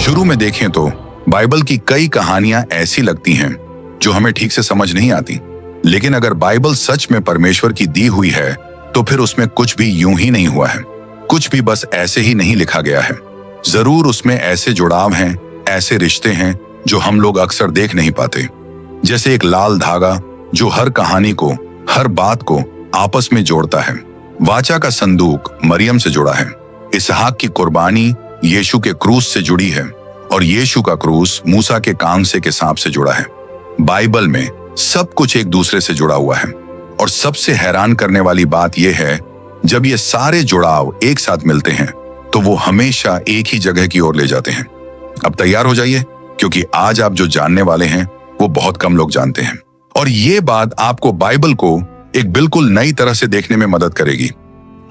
शुरू में देखें तो बाइबल की कई कहानियां ऐसी लगती हैं जो हमें ठीक से समझ नहीं आती, लेकिन अगर बाइबल सच में परमेश्वर की दी हुई है तो फिर उसमें कुछ भी यूं ही नहीं हुआ है, कुछ भी बस ऐसे ही नहीं लिखा गया है। जरूर उसमें ऐसे जुड़ाव हैं, ऐसे रिश्ते हैं जो हम लोग अक्सर देख नहीं पाते, जैसे एक लाल धागा जो हर कहानी को, हर बात को आपस में जोड़ता है। वाचा का संदूक मरियम से जुड़ा है, इसहाक की कुर्बानी यीशु के क्रूस से जुड़ी है और यीशु का क्रूस मूसा के कांसे के सांप से जुड़ा है। बाइबल में सब कुछ एक दूसरे से जुड़ा हुआ है और सबसे हैरान करने वाली बात यह है, जब ये सारे जुड़ाव एक साथ मिलते हैं तो वो हमेशा एक ही जगह की ओर ले जाते हैं। अब तैयार हो जाइए, क्योंकि आज आप जो जानने वाले हैं वो बहुत कम लोग जानते हैं और ये बात आपको बाइबल को एक बिल्कुल नई तरह से देखने में मदद करेगी।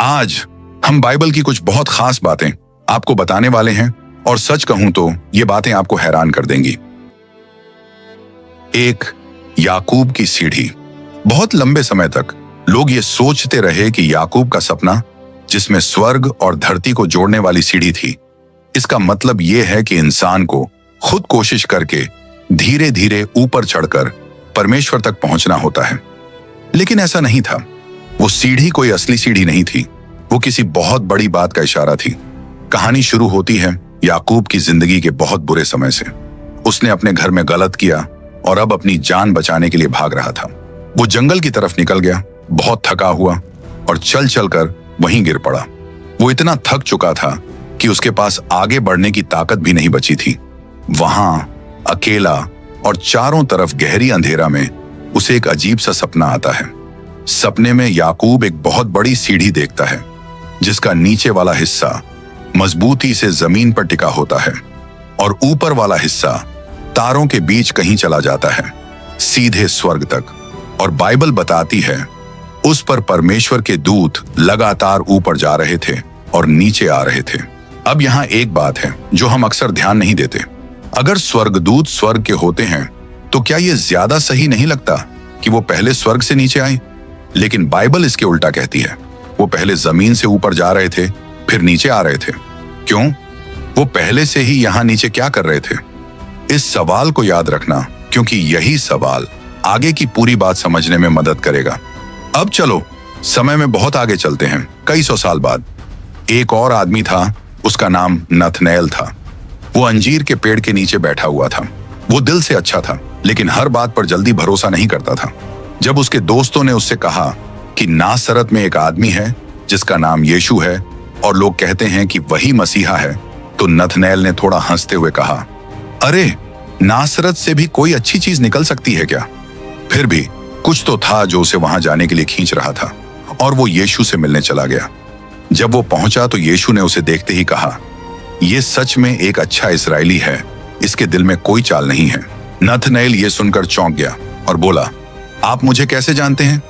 आज हम बाइबल की कुछ बहुत खास बातें आपको बताने वाले हैं और सच कहूं तो ये बातें आपको हैरान कर देंगी। एक, याकूब की सीढ़ी। बहुत लंबे समय तक लोग ये सोचते रहे कि याकूब का सपना, जिसमें स्वर्ग और धरती को जोड़ने वाली सीढ़ी थी, इसका मतलब ये है कि इंसान को खुद कोशिश करके धीरे धीरे ऊपर चढ़कर परमेश्वर तक पहुंचना होता है। लेकिन ऐसा नहीं था। वो सीढ़ी कोई असली सीढ़ी नहीं थी, वो किसी बहुत बड़ी बात का इशारा थी। कहानी शुरू होती है याकूब की जिंदगी के बहुत बुरे समय से। उसने अपने घर में गलत किया और अब अपनी जान बचाने के लिए भाग रहा था। वो जंगल की तरफ निकल गया, बहुत थका हुआ, और चल चलकर वहीं गिर पड़ा। वो इतना थक चुका था कि उसके पास आगे बढ़ने की ताकत भी नहीं बची थी। वहां अकेला और चारों तरफ गहरी अंधेरा में उसे एक अजीब सा सपना आता है। सपने में याकूब एक बहुत बड़ी सीढ़ी देखता है, जिसका नीचे वाला हिस्सा मजबूती से जमीन पर टिका होता है और ऊपर वाला हिस्सा तारों के बीच कहीं चला जाता है, सीधे स्वर्ग तक। और बाइबल बताती है उस पर परमेश्वर के दूत लगातार ऊपर जा रहे थे और नीचे आ रहे थे। अब यहाँ एक बात है जो हम अक्सर ध्यान नहीं देते। अगर स्वर्गदूत स्वर्ग के होते हैं तो क्या ये ज्यादा सही नहीं लगता कि वो पहले स्वर्ग से नीचे आए? लेकिन बाइबल इसके उल्टा कहती है, वो पहले जमीन से ऊपर जा रहे थे फिर नीचे आ रहे थे। क्यों? वो पहले से ही यहाँ नीचे क्या कर रहे थे? इस सवाल को याद रखना, क्योंकि यही सवाल आगे की पूरी बात समझने में मदद करेगा। अब चलो समय में बहुत आगे चलते हैं, कई सौ साल बाद। एक और आदमी था, उसका नाम नथनएल था। वो अंजीर के पेड़ के नीचे बैठा हुआ था। वो दिल से अच्छा था, लेकिन हर बात पर जल्दी भरोसा नहीं करता था। जब उसके दोस्तों ने उससे कहा कि नासरत में एक आदमी है जिसका नाम यीशु है और लोग कहते हैं कि वही मसीहा है, तो नथनएल ने थोड़ा हंसते हुए कहा, अरे नासरत से भी कोई अच्छी चीज निकल सकती है क्या? फिर भी कुछ तो था जो उसे वहां जाने के लिए खींच रहा था और वो यीशु से मिलने चला गया। जब वो पहुंचा तो यीशु ने उसे देखते ही कहा, ये सच में एक अच्छा इस्राएली है, इसके दिल में कोई चाल नहीं है। नथनएल ये सुनकर चौंक गया और बोला, आप मुझे कैसे जानते हैं?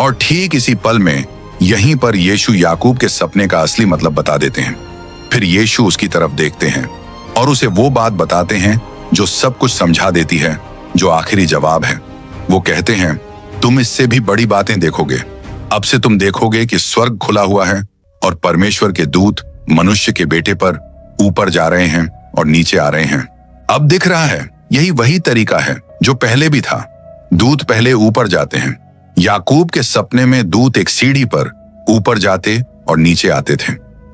और ठीक इसी पल में यहीं पर यीशु याकूब के सपने का असली मतलब बता देते हैं। फिर यीशु उसकी तरफ देखते हैं और उसे वो बात बताते हैं जो सब कुछ समझा देती है, जो आखिरी जवाब है। वो कहते हैं, तुम इससे भी बड़ी बातें देखोगे। अब से तुम देखोगे कि स्वर्ग खुला हुआ है और परमेश्वर के दूत मनुष्य के बेटे पर ऊपर जा रहे हैं और नीचे आ रहे हैं। अब दिख रहा है, यही वही तरीका है जो पहले भी था। दूत पहले ऊपर जाते हैं, याकूब के सपने में दूत एक सीढ़ी पर ऊपर जाते और नीचे आते थे,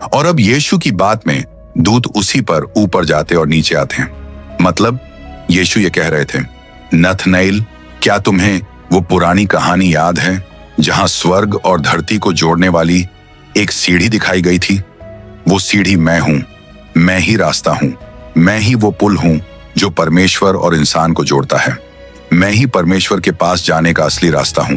और अब यीशु की बात में दूत उसी पर ऊपर जाते और नीचे आते हैं। मतलब यीशु ये कह रहे थे, नथनएल, क्या तुम्हें वो पुरानी कहानी याद है जहां स्वर्ग और धरती को जोड़ने वाली एक सीढ़ी दिखाई गई थी? वो सीढ़ी मैं हूं, मैं ही रास्ता हूं, मैं ही वो पुल हूं जो परमेश्वर और इंसान को जोड़ता है। मैं ही परमेश्वर के पास जाने का असली रास्ता हूं।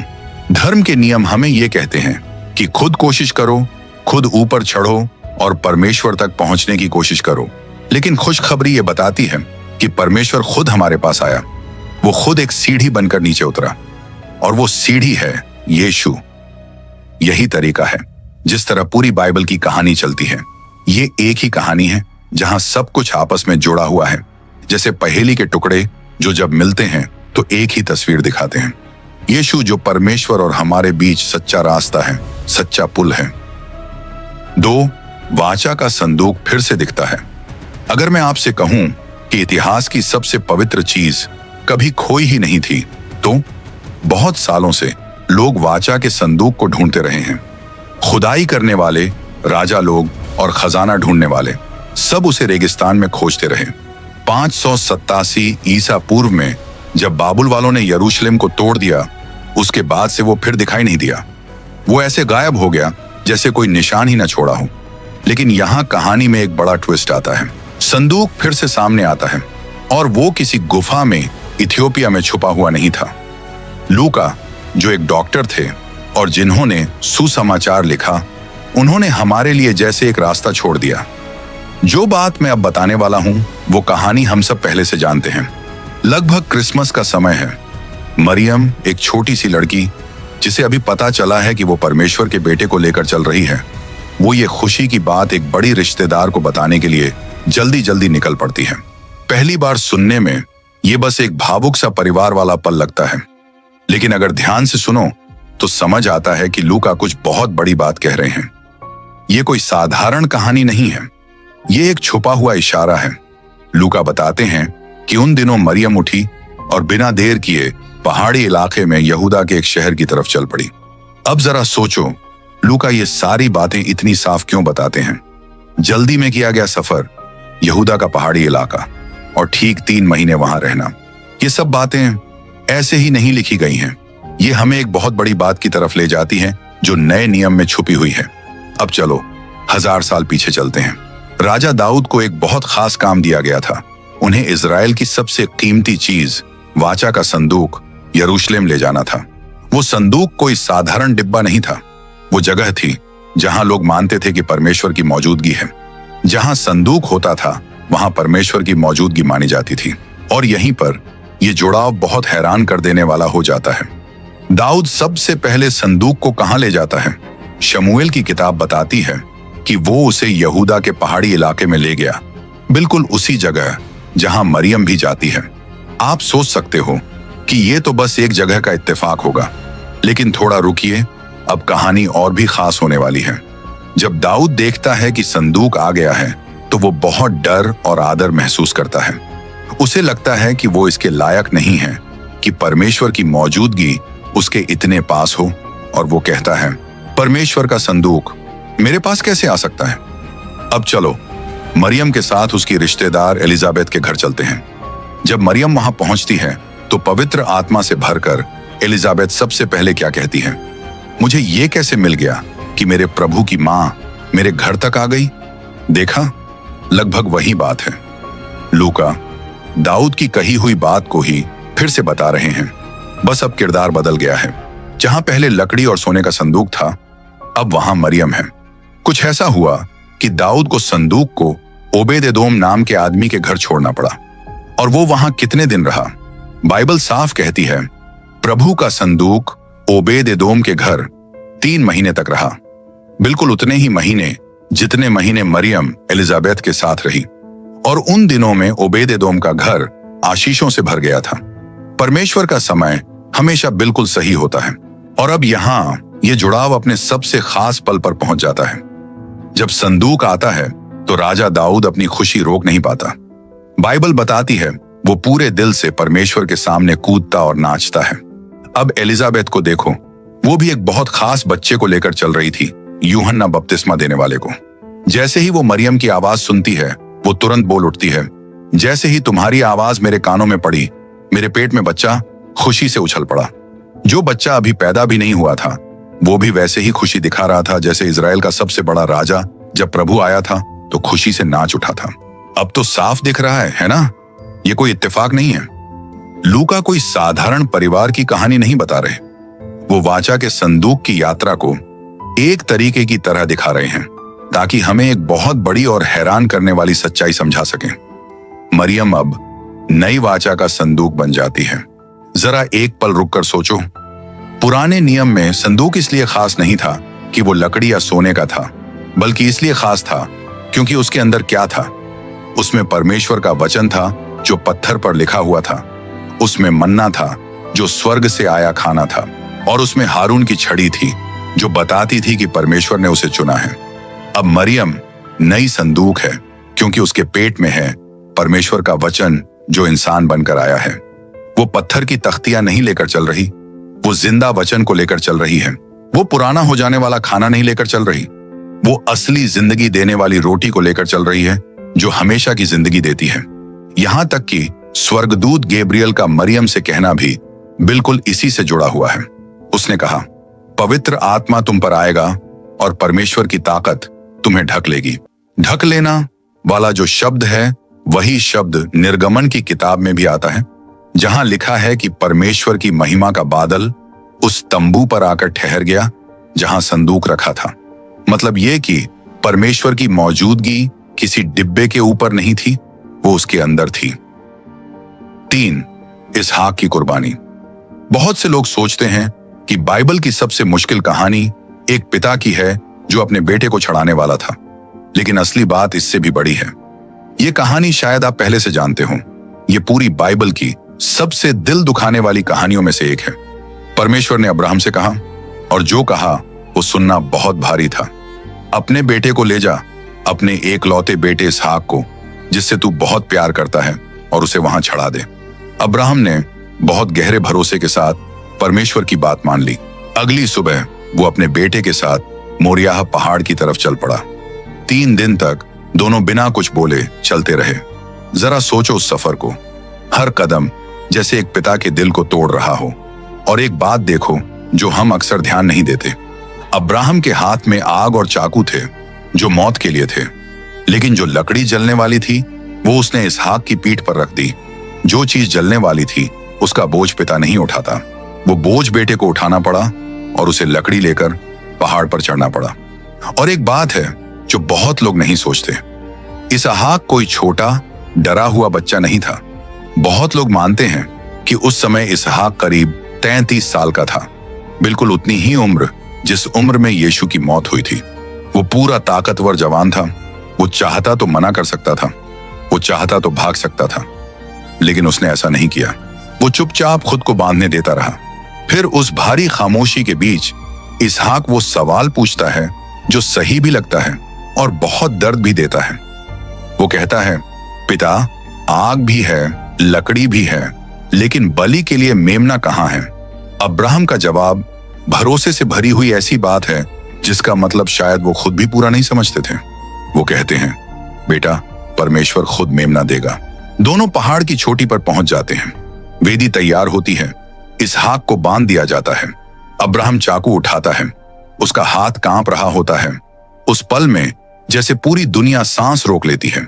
धर्म के नियम हमें ये कहते हैं कि खुद कोशिश करो, खुद ऊपर चढ़ो और परमेश्वर तक पहुंचने की कोशिश करो। लेकिन खुशखबरी ये बताती है कि परमेश्वर खुद हमारे पास आया। वो खुद एक सीढ़ी बनकर नीचे उतरा, और वो सीढ़ी है यीशु। यही तरीका है जिस तरह पूरी बाइबल की कहानी चलती है। ये एक ही कहानी है जहां सब कुछ आपस में जुड़ा हुआ है, जैसे पहेली के टुकड़े जो जब मिलते हैं तो एक ही तस्वीर दिखाते हैं। यीशु जो परमेश्वर और हमारे बीच सच्चा रास्ता है, सच्चा पुल है। 2, वाचा का संदूक फिर से दिखता है। अगर मैं आपसे कहूं कि इतिहास की सबसे पवित्र चीज कभी खोई ही नहीं थी, तो बहुत सालों से लोग वाचा के संदूक को ढूंढते रहे हैं। खुदाई करने वाले, राजा लोग और खजाना ढूंढने वाले सब उसे रेगिस्तान में खोजते रहे। 587 ईसा पूर्व में जब बाबुल वालों ने यरूशलेम को तोड़ दिया, उसके बाद से वो फिर दिखाई नहीं दिया। वो ऐसे गायब हो गया जैसे कोई निशान ही न छोड़ा हो। लेकिन यहाँ कहानी में एक बड़ा ट्विस्ट आता है। संदूक फिर से सामने आता है, और वो किसी गुफा में इथियोपिया में छुपा हुआ नहीं था। लूका, जो एक डॉक्टर थे और जिन्होंने सुसमाचार लिखा, उन्होंने हमारे लिए जैसे एक रास्ता छोड़ दिया। जो बात मैं अब बताने वाला हूं वो कहानी हम सब पहले से जानते हैं। लगभग क्रिसमस का समय है। मरियम, एक छोटी सी लड़की जिसे अभी पता चला है कि वो परमेश्वर के बेटे को लेकर चल रही है, वो ये खुशी की बात एक बड़ी रिश्तेदार को बताने के लिए जल्दी जल्दी निकल पड़ती है। पहली बार सुनने में ये बस एक भावुक सा परिवार वाला पल लगता है, लेकिन अगर ध्यान से सुनो तो समझ आता है कि लूका कुछ बहुत बड़ी बात कह रहे हैं। ये कोई साधारण कहानी नहीं है, ये एक छुपा हुआ इशारा है। लूका बताते हैं कि उन दिनों मरियम उठी और बिना देर किए पहाड़ी इलाके में यहूदा के एक शहर की तरफ चल पड़ी। अब जरा सोचो, लूका ये सारी बातें इतनी साफ क्यों बताते हैं? जल्दी में किया गया सफर, यहूदा का पहाड़ी इलाका, और ठीक 3 महीने वहां रहना, ये सब बातें ऐसे ही नहीं लिखी गई हैं। ये हमें एक बहुत बड़ी बात की तरफ ले जाती हैं जो नए नियम में छुपी हुई है। अब चलो 1000 साल पीछे चलते हैं। राजा दाऊद को एक बहुत खास काम दिया गया था। उन्हें इजराइल की सबसे कीमती चीज, वाचा का संदूक, यरूशलेम ले जाना था। वो संदूक कोई साधारण डिब्बा नहीं था। वो जगह थी जहां लोग मानते थे कि परमेश्वर की मौजूदगी है। जहां संदूक होता था वहां परमेश्वर की मौजूदगी मानी जाती थी। और यहीं पर यह जुड़ाव बहुत हैरान कर देने वाला हो जाता है। दाऊद सबसे पहले संदूक को कहां ले जाता है? शमूएल की किताब बताती है कि वो उसे यहूदा के पहाड़ी इलाके में ले गया, बिल्कुल उसी जगह जहां मरियम भी जाती है। आप सोच सकते हो कि ये तो बस एक जगह का इत्तेफाक होगा, लेकिन थोड़ा रुकिए, अब कहानी और भी खास होने वाली है। जब दाऊद देखता है कि संदूक आ गया है तो वो बहुत डर और आदर महसूस करता है। उसे लगता है कि वो इसके लायक नहीं है कि परमेश्वर की मौजूदगी उसके इतने पास हो, और वो कहता है, परमेश्वर का संदूक मेरे पास कैसे आ सकता है? अब चलो मरियम के साथ उसकी रिश्तेदार एलिजाबेथ के घर चलते हैं। जब मरियम वहां पहुंचती है तो पवित्र आत्मा से भरकर एलिजाबेथ सबसे पहले क्या कहती है? मुझे ये कैसे मिल गया कि मेरे प्रभु की मां मेरे घर तक आ गई? देखा, लगभग वही बात है। लूका दाऊद की कही हुई बात को ही फिर से बता रहे हैं, बस अब किरदार बदल गया है। जहां पहले लकड़ी और सोने का संदूक था, अब वहां मरियम है। कुछ ऐसा हुआ कि दाऊद को संदूक को ओबेद-एदोम नाम के आदमी के घर छोड़ना पड़ा। और वो वहां कितने दिन रहा? बाइबल साफ कहती है, प्रभु का संदूक ओबेद-एदोम के घर 3 महीने तक रहा। बिल्कुल उतने ही महीने जितने महीने मरियम एलिजाबेथ के साथ रही। और उन दिनों में ओबेद-एदोम का घर आशीषों से भर गया था। परमेश्वर का समय हमेशा बिल्कुल सही होता है। और अब यहां ये जुड़ाव अपने सबसे खास पल पर पहुंच जाता है। जब संदूक आता है तो राजा दाऊद अपनी खुशी रोक नहीं पाता। बाइबल बताती है वो पूरे दिल से परमेश्वर के सामने कूदता और नाचता है। अब एलिजाबेथ को देखो, वो भी एक बहुत खास बच्चे को लेकर चल रही थी, यूहन्ना बपतिस्मा देने वाले को। जैसे ही वो मरियम की आवाज सुनती है, वो तुरंत बोल उठती है, जैसे ही तुम्हारी आवाज मेरे कानों में पड़ी, मेरे पेट में बच्चा खुशी से उछल पड़ा। जो बच्चा अभी पैदा भी नहीं हुआ था, वो भी वैसे ही खुशी दिखा रहा था जैसे इजराइल का सबसे बड़ा राजा जब प्रभु आया था तो खुशी से नाच उठा था। अब तो साफ दिख रहा है ना? ये कोई इत्तेफाक नहीं है। लूका कोई साधारण परिवार की कहानी नहीं बता रहे। वो वाचा के संदूक की यात्रा को एक तरीके की तरह दिखा रहे हैं ताकि हमें एक बहुत बड़ी और हैरान करने वाली सच्चाई समझा सकें। मरियम अब नई वाचा का संदूक बन जाती है। जरा एक पल रुककर सोचो, पुराने नियम में संदूक इसलिए खास नहीं था कि वो लकड़ी या सोने का था, बल्कि इसलिए खास था क्योंकि उसके अंदर क्या था? उसमें परमेश्वर का वचन था जो पत्थर पर लिखा हुआ था, उसमें मन्ना था जो स्वर्ग से आया खाना था, और उसमें हारून की छड़ी थी जो बताती थी कि परमेश्वर ने उसे चुना है। अब मरियम नई संदूक है क्योंकि उसके पेट में है परमेश्वर का वचन जो इंसान बनकर आया है। वो पत्थर की तख्तियां नहीं लेकर चल रही, वो जिंदा वचन को लेकर चल रही है। वो पुराना हो जाने वाला खाना नहीं लेकर चल रही, वो असली जिंदगी देने वाली रोटी को लेकर चल रही है जो हमेशा की जिंदगी देती है। यहां तक कि स्वर्गदूत गैब्रियल का मरियम से कहना भी बिल्कुल इसी से जुड़ा हुआ है। उसने कहा, पवित्र आत्मा तुम पर आएगा और परमेश्वर की ताकत तुम्हें ढक लेगी। ढक लेना वाला जो शब्द है वही शब्द निर्गमन की किताब में भी आता है, जहां लिखा है कि परमेश्वर की महिमा का बादल उस तंबू पर आकर ठहर गया जहां संदूक रखा था। मतलब यह कि परमेश्वर की मौजूदगी किसी डिब्बे के ऊपर नहीं थी, वो उसके अंदर थी। 3. इसहाक की कुर्बानी। बहुत से लोग सोचते हैं कि बाइबल की सबसे मुश्किल कहानी एक पिता की है जो अपने बेटे को छड़ाने वाला था, लेकिन असली बात इससे भी बड़ी है। ये कहानी शायद आप पहले से जानते हो। ये पूरी बाइबल की सबसे दिल दुखाने वाली कहानियों में से एक है। परमेश्वर ने अब्राहम से कहा, और जो कहा वो सुनना बहुत भारी था, अपने बेटे को ले जा, अपने एकलौते बेटे इसहाक को, जिससे तू बहुत प्यार करता है, और उसे वहां छड़ा दे। अब्राहम ने बहुत गहरे भरोसे के साथ परमेश्वर की बात मान ली। अगली सुबह वो अपने बेटे के साथ मोरियाह पहाड़ की तरफ चल पड़ा। 3 दिन तक दोनों बिना कुछ बोले चलते रहे। जरा सोचो उस सफर को। हर कदम जैसे एक पिता के दिल को तोड़ रहा हो। और एक बात देखो जो हम अक्सर ध्यान नहीं देते, अब्राहम के हाथ में आग और चाकू थे जो मौत के लिए थे, लेकिन जो लकड़ी जलने वाली थी वो उसने इसहाक की पीठ पर रख दी। जो चीज जलने वाली थी उसका बोझ पिता नहीं उठाता, वो बोझ बेटे को उठाना पड़ा और उसे लकड़ी लेकर पहाड़ पर चढ़ना पड़ा। और एक बात है जो बहुत लोग नहीं सोचते, इसहाक कोई छोटा डरा हुआ बच्चा नहीं था। बहुत लोग मानते हैं कि उस समय इसहाक करीब 33 साल का था, बिल्कुल उतनी ही उम्र जिस उम्र में यीशु की मौत हुई थी। वो पूरा ताकतवर जवान था। वो चाहता तो मना कर सकता था, वो चाहता तो भाग सकता था, लेकिन उसने ऐसा नहीं किया। वो चुपचाप खुद को बांधने देता रहा। फिर उस भारी खामोशी के बीच इसहाक वो सवाल पूछता है जो सही भी लगता है और बहुत दर्द भी देता है। वो कहता है, पिता, आग भी है, लकड़ी भी है, लेकिन बलि के लिए मेमना कहाँ है? अब्राहम का जवाब भरोसे से भरी हुई ऐसी बात है जिसका मतलब शायद वो खुद भी पूरा नहीं समझते थे। वो कहते हैं, बेटा, परमेश्वर खुद मेमना देगा। दोनों पहाड़ की चोटी पर पहुंच जाते हैं। वेदी तैयार होती है, इसहाक को बांध दिया जाता है। अब्राहम चाकू उठाता है, उसका हाथ कांप रहा होता है। उस पल में जैसे पूरी दुनिया सांस रोक लेती है।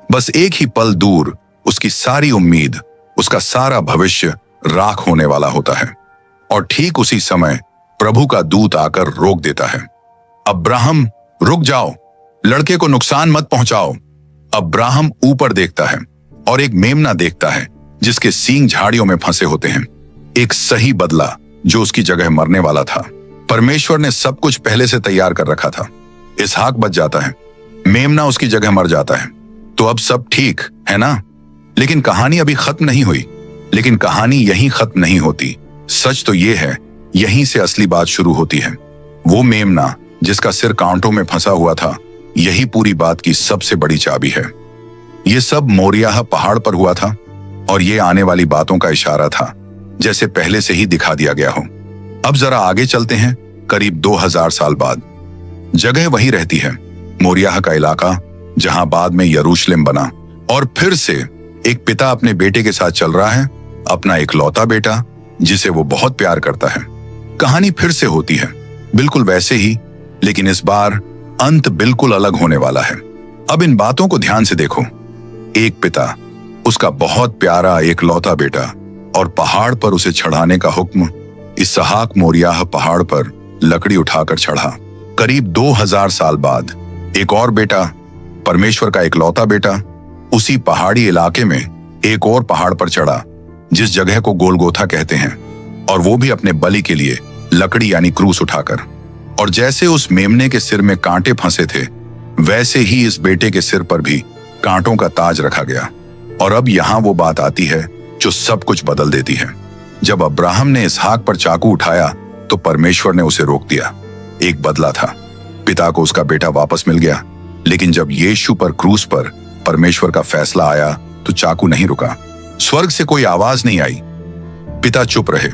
बस एक ही पल दूर उसकी सारी उम्मीद, उसका सारा भविष्य राख होने वाला होता है। और ठीक उसी समय प्रभु का दूत आकर रोक देता है। अब्राहम, रुक जाओ, लड़के को नुकसान मत पहुंचाओ। अब्राहम ऊपर देखता है और एक मेमना देखता है जिसके सींग झाड़ियों में फंसे होते हैं। एक सही बदला जो उसकी जगह मरने वाला था। परमेश्वर ने सब कुछ पहले से तैयार कर रखा था। इसहाक बच जाता है, मेमना उसकी जगह मर जाता है। तो अब सब ठीक है ना? लेकिन कहानी अभी खत्म नहीं हुई। लेकिन कहानी यहीं खत्म नहीं होती। सच तो यह है, यहीं से असली बात शुरू होती है। वो मेमना जिसका सिर कांटों में फंसा हुआ था, यही पूरी बात की सबसे बड़ी चाबी है। ये सब मोरियाह पहाड़ पर हुआ था और ये आने वाली बातों का इशारा था, जैसे पहले से ही दिखा दिया गया हो। अब जरा आगे चलते हैं, करीब 2000 साल बाद। जगह वही रहती है, मोरियाह का इलाका, जहां बाद में यरूशलेम बना। और फिर से एक पिता अपने बेटे के साथ चल रहा है, अपना इकलौता बेटा जिसे वो बहुत प्यार करता है। कहानी फिर से होती है, बिल्कुल वैसे ही, लेकिन इस बार अंत बिल्कुल अलग होने वाला है। अब इन बातों को ध्यान से देखो। एक पिता, उसका बहुत प्यारा इकलौता बेटा, और पहाड़ पर उसे चढ़ाने का हुक्म। इसहाक मोरियाह पहाड़ पर लकड़ी उठाकर चढ़ा। करीब 2000 साल बाद एक और बेटा, परमेश्वर का इकलौता बेटा, उसी पहाड़ी इलाके में एक और पहाड़ पर चढ़ा, जिस जगह को गोलगोथा कहते हैं, और वो भी अपने बलि के लिए लकड़ी यानी क्रूस उठाकर। और जैसे उस मेमने के सिर में कांटे फंसे थे, वैसे ही इस बेटे के सिर पर भी कांटों का ताज रखा गया। और अब यहां वो बात आती है जो सब कुछ बदल देती है। जब अब्राहम ने इसहाक पर चाकू उठाया तो परमेश्वर ने उसे रोक दिया। एक बदला था, पिता को उसका बेटा वापस मिल गया। लेकिन जब यीशु पर क्रूस पर परमेश्वर का फैसला आया तो चाकू नहीं रुका। स्वर्ग से कोई आवाज नहीं आई, पिता चुप रहे।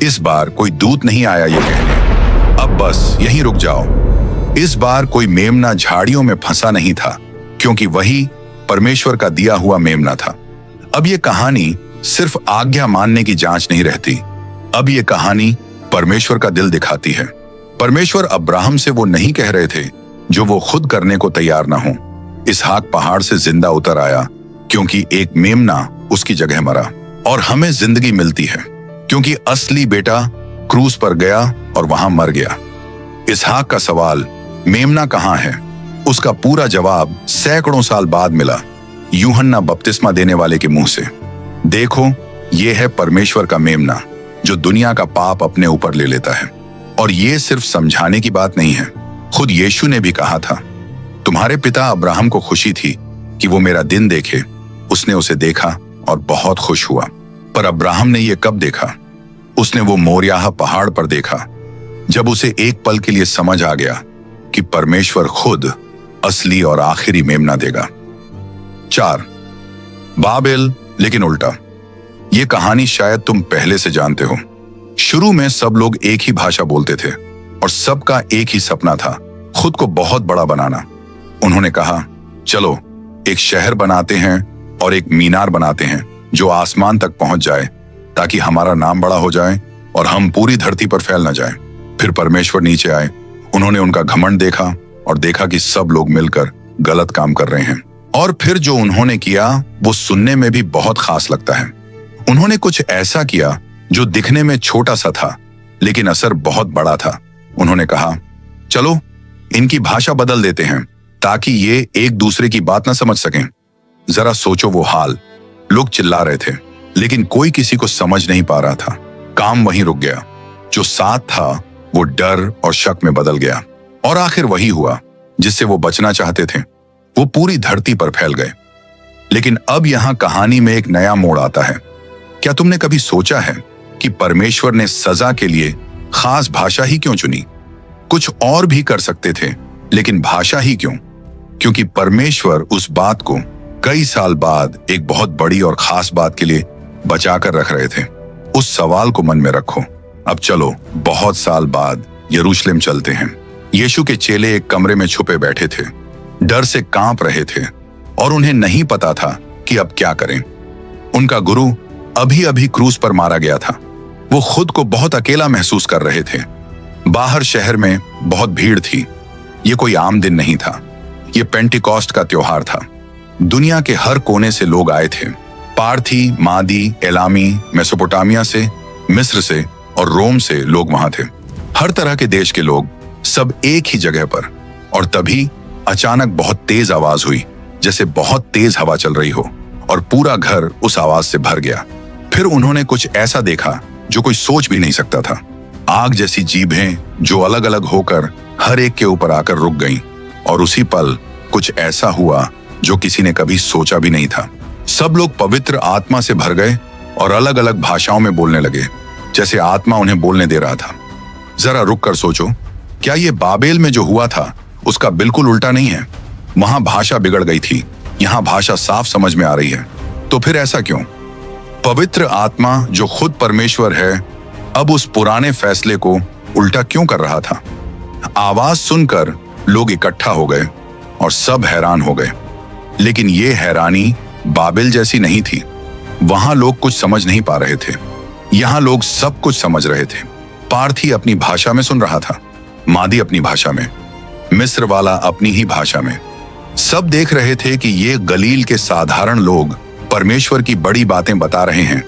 इस बार कोई दूत नहीं आया ये कहने, अब बस यहीं रुक जाओ। इस बार कोई मेमना झाड़ियों में फंसा नहीं था, क्योंकि वही परमेश्वर का दिया हुआ मेमना था। अब ये कहानी सिर्फ आज्ञा मानने की जांच नहीं रहती, अब ये कहानी परमेश्वर का दिल दिखाती है। परमेश्वर अब्राहम से वो नहीं कह रहे थे जो वो खुद करने को तैयार ना हो। इसहाक पहाड़ से जिंदा उतर आया क्योंकि एक मेमना उसकी जगह मरा, और हमें जिंदगी मिलती है क्योंकि असली बेटा क्रूस पर गया और वहां मर गया। इसहाक का सवाल, मेमना कहां है, उसका पूरा जवाब सैकड़ों साल बाद मिला, यूहन्ना बपतिस्मा देने वाले के मुंह से। देखो, ये है परमेश्वर का मेमना जो दुनिया का पाप अपने ऊपर ले लेता है। और ये सिर्फ समझाने की बात नहीं है, खुद यीशु ने भी कहा था, तुम्हारे पिता अब्राहम को खुशी थी कि वो मेरा दिन देखे। उसने उसे देखा और बहुत खुश हुआ। पर अब्राहम ने ये कब देखा? उसने वो मोरियाह पहाड़ पर देखा, जब उसे एक पल के लिए समझ आ गया कि परमेश्वर खुद असली और आखिरी मेमना देगा। 4. बाबेल, लेकिन उल्टा। ये कहानी शायद तुम पहले से जानते हो। शुरू में सब लोग एक ही भाषा बोलते थे और सबका एक ही सपना था, खुद को बहुत बड़ा बनाना। उन्होंने कहा, चलो एक शहर बनाते हैं और एक मीनार बनाते हैं जो आसमान तक पहुंच जाए, ताकि हमारा नाम बड़ा हो जाए और हम पूरी धरती पर फैल न जाए। फिर परमेश्वर नीचे आए, उन्होंने उनका घमंड देखा और देखा कि सब लोग मिलकर गलत काम कर रहे हैं। और फिर जो उन्होंने किया वो सुनने में भी बहुत खास लगता है। उन्होंने कुछ ऐसा किया जो दिखने में छोटा सा था, लेकिन असर बहुत बड़ा था। उन्होंने कहा, चलो इनकी भाषा बदल देते हैं ताकि ये एक दूसरे की बात ना समझ सकें। जरा सोचो वो हाल, लोग चिल्ला रहे थे लेकिन कोई किसी को समझ नहीं पा रहा था। काम वहीं रुक गया। जो साथ था वो डर और शक में बदल गया, और आखिर वही हुआ जिससे वो बचना चाहते थे। वो पूरी धरती पर फैल गए। लेकिन अब यहां कहानी में एक नया मोड़ आता है। क्या तुमने कभी सोचा है कि परमेश्वर ने सजा के लिए खास भाषा ही क्यों चुनी? कुछ और भी कर सकते थे, लेकिन भाषा ही क्यों? क्योंकि परमेश्वर उस बात को कई साल बाद एक बहुत बड़ी और खास बात के लिए बचाकर रख रहे थे। उस सवाल को मन में रखो। अब चलो बहुत साल बाद यरूशलेम चलते हैं। यीशु के चेले एक कमरे में छुपे बैठे थे, डर से कांप रहे थे और उन्हें नहीं पता था कि अब क्या करें। उनका गुरु अभी अभी क्रूस पर मारा गया था। वो खुद को बहुत अकेला महसूस कर रहे थे। बाहर शहर में बहुत भीड़ थी। ये कोई आम दिन नहीं था, ये पेंटिकॉस्ट का त्योहार था। दुनिया के हर कोने से लोग आए थे। पार्थी, मादी, एलामी, मेसोपोटामिया से, मिस्र से और रोम से लोग वहां थे। हर तरह के देश के लोग, सब एक ही जगह पर। और तभी अचानक बहुत तेज आवाज हुई, जैसे बहुत तेज हवा चल रही हो, और पूरा घर उस आवाज से भर गया। फिर उन्होंने कुछ ऐसा देखा जो कोई सोच भी नहीं सकता था। आग जैसी जीभें जो अलग अलग होकर हर एक के ऊपर आकर रुक गईं, और उसी पल कुछ ऐसा हुआ जो किसी ने कभी सोचा भी नहीं था। सब लोग पवित्र आत्मा से भर गए और अलग अलग भाषाओं में बोलने लगे, जैसे आत्मा उन्हें बोलने दे रहा था। जरा रुक कर सोचो, क्या ये बाबेल में जो हुआ था उसका बिल्कुल उल्टा नहीं है? वहां भाषा बिगड़ गई थी, यहां भाषा साफ समझ में आ रही है। तो फिर ऐसा क्यों? पवित्र आत्मा जो खुद परमेश्वर है, अब उस पुराने फैसले को उल्टा क्यों कर रहा था? आवाज सुनकर लोग इकट्ठा हो गए और सब हैरान हो गए। लेकिन ये हैरानी बाबेल जैसी नहीं थी। वहां लोग कुछ समझ नहीं पा रहे थे, यहां लोग सब कुछ समझ रहे थे। पार्थी अपनी भाषा में सुन रहा था, मादी अपनी भाषा में, मिस्र वाला अपनी ही भाषा में। सब देख रहे थे कि ये गलील के साधारण लोग परमेश्वर की बड़ी बातें बता रहे हैं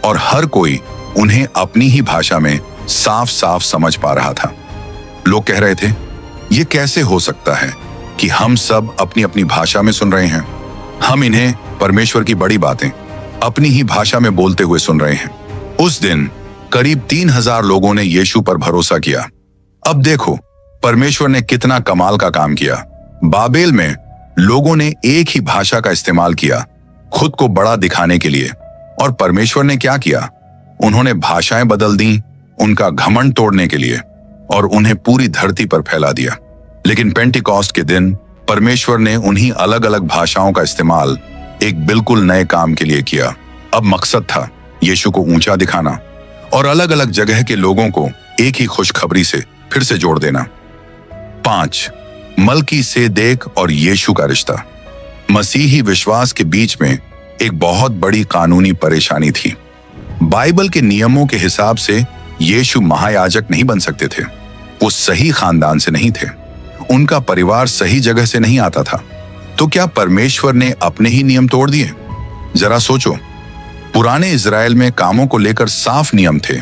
और हर कोई उन्हें अपनी ही भाषा में साफ साफ समझ पा रहा था। लोग कह रहे थे, ये कैसे हो सकता है कि हम सब अपनी अपनी भाषा में सुन रहे हैं? हम इन्हें परमेश्वर की बड़ी बातें अपनी ही भाषा में बोलते हुए सुन रहे हैं। उस दिन करीब 3000 लोगों ने यीशु पर भरोसा किया। अब देखो परमेश्वर ने कितना कमाल का काम किया। बाबेल में लोगों ने एक ही भाषा का इस्तेमाल किया खुद को बड़ा दिखाने के लिए, और परमेश्वर ने क्या किया? उन्होंने भाषाएं बदल दी उनका घमंड तोड़ने के लिए और उन्हें पूरी धरती पर फैला दिया। लेकिन पेंटिकॉस्ट के दिन परमेश्वर ने उन्हीं अलग अलग भाषाओं का इस्तेमाल एक बिल्कुल नए काम के लिए किया। अब मकसद था यीशु को ऊंचा दिखाना और अलग अलग जगह के लोगों को एक ही खुशखबरी से फिर से जोड़ देना। 5. मलकीसेदेक और यीशु का रिश्ता। मसीही विश्वास के बीच में एक बहुत बड़ी कानूनी परेशानी थी। बाइबल के नियमों के हिसाब से यीशु महायाजक नहीं बन सकते थे। वो सही खानदान से नहीं थे, उनका परिवार सही जगह से नहीं आता था। तो क्या परमेश्वर ने अपने ही नियम तोड़ दिए? जरा सोचो, पुराने इज़राइल में कामों को लेकर साफ नियम थे।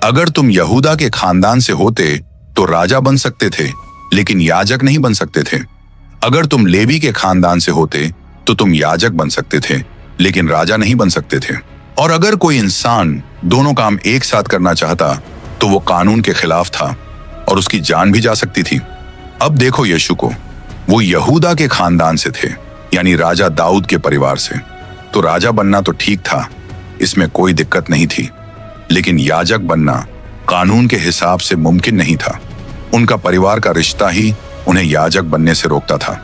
अगर तुम यहूदा के खानदान से होते तो राजा बन सकते थे, लेकिन याजक नहीं बन सकते थे। अगर तुम लेवी के खानदान से होते तो तुम याजक बन सकते थे, लेकिन राजा नहीं बन सकते थे। और अगर कोई इंसान दोनों काम एक साथ करना चाहता तो वो कानून के खिलाफ था और उसकी जान भी जा सकती थी। अब देखो यीशु को, वो यहूदा के खानदान से थे, यानी राजा दाऊद के परिवार से। तो राजा बनना तो ठीक था, इसमें कोई दिक्कत नहीं थी, लेकिन याजक बनना कानून के हिसाब से मुमकिन नहीं था। उनका परिवार का रिश्ता ही उन्हें याजक बनने से रोकता था।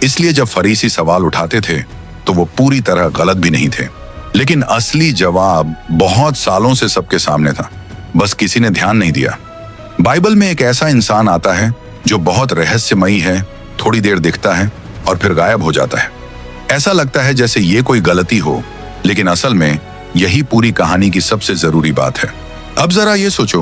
इसलिए जब फरीसी सवाल उठाते थे तो वो पूरी तरह गलत भी नहीं थे, लेकिन असली जवाब बहुत सालों से सबके सामने था, बस किसी ने ध्यान नहीं दिया। बाइबल में एक ऐसा इंसान आता है जो बहुत रहस्यमयी है, थोड़ी देर दिखता है और फिर गायब हो जाता है। ऐसा लगता है जैसे ये कोई गलती हो, लेकिन असल में यही पूरी कहानी की सबसे जरूरी बात है। अब जरा ये सोचो,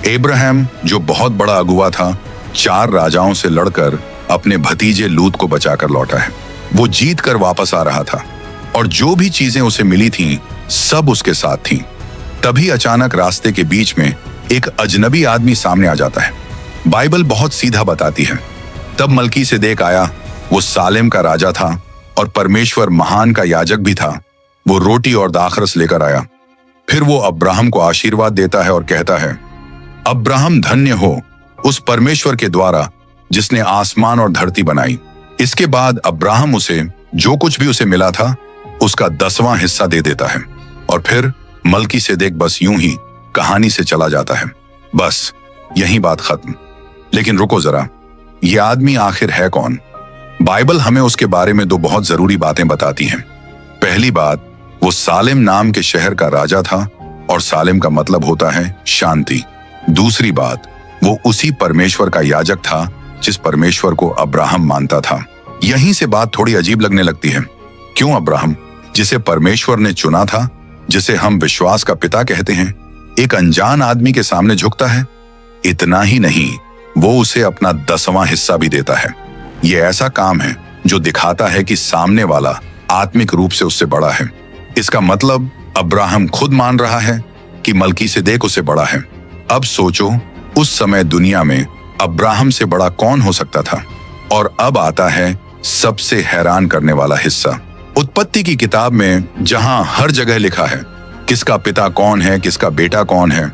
अब्राहम जो बहुत बड़ा अगुवा था, 4 राजाओं से लड़कर अपने भतीजे लूत को बचाकर लौटा है। वो जीत कर वापस आ रहा था और जो भी चीजें उसे मिली थीं, सब उसके साथ थीं। तभी अचानक रास्ते के बीच में एक अजनबी आदमी सामने आ जाता है। बाइबल बहुत सीधा बताती है। तब मलकीसेदेक आया, वो सालेम का राजा था और परमेश्वर महान का याजक भी था। वो रोटी और दाखरस लेकर आया। फिर वो अब्राहम को आशीर्वाद देता है और कहता है, अब्राहम धन्य हो उस परमेश्वर के द्वारा जिसने आसमान और धरती बनाई। इसके बाद अब्राहम उसे जो कुछ भी उसे मिला था उसका 10वां हिस्सा दे देता है और फिर मलकीसेदेक बस यूं ही कहानी से चला जाता है। बस यही बात खत्म। लेकिन रुको जरा, ये आदमी आखिर है कौन? बाइबल हमें उसके बारे में 2 बहुत जरूरी बातें बताती हैं। पहली बात, वो सालेम नाम के शहर का राजा था और सालेम का मतलब होता है शांति। दूसरी बात, वो उसी परमेश्वर का याजक था जिस परमेश्वर को अब्राहम मानता था। यहीं से बात थोड़ी अजीब लगने लगती है। क्यों अब्राहम, जिसे परमेश्वर ने चुना था, जिसे हम विश्वास का पिता कहते हैं, एक अनजान आदमी के सामने झुकता है? इतना ही नहीं, वो उसे अपना 10वां हिस्सा भी देता है। ये ऐसा काम है जो दिखाता है कि सामने वाला आत्मिक रूप से उससे बड़ा है। इसका मतलब अब्राहम खुद मान रहा है कि मलकीसेदेक उससे बड़ा है। अब सोचो, उस समय दुनिया में अब्राहम से बड़ा कौन हो सकता था? और अब आता है सबसे हैरान करने वाला हिस्सा। उत्पत्ति की किताब में जहां हर जगह लिखा है किसका पिता कौन है, किसका बेटा कौन है,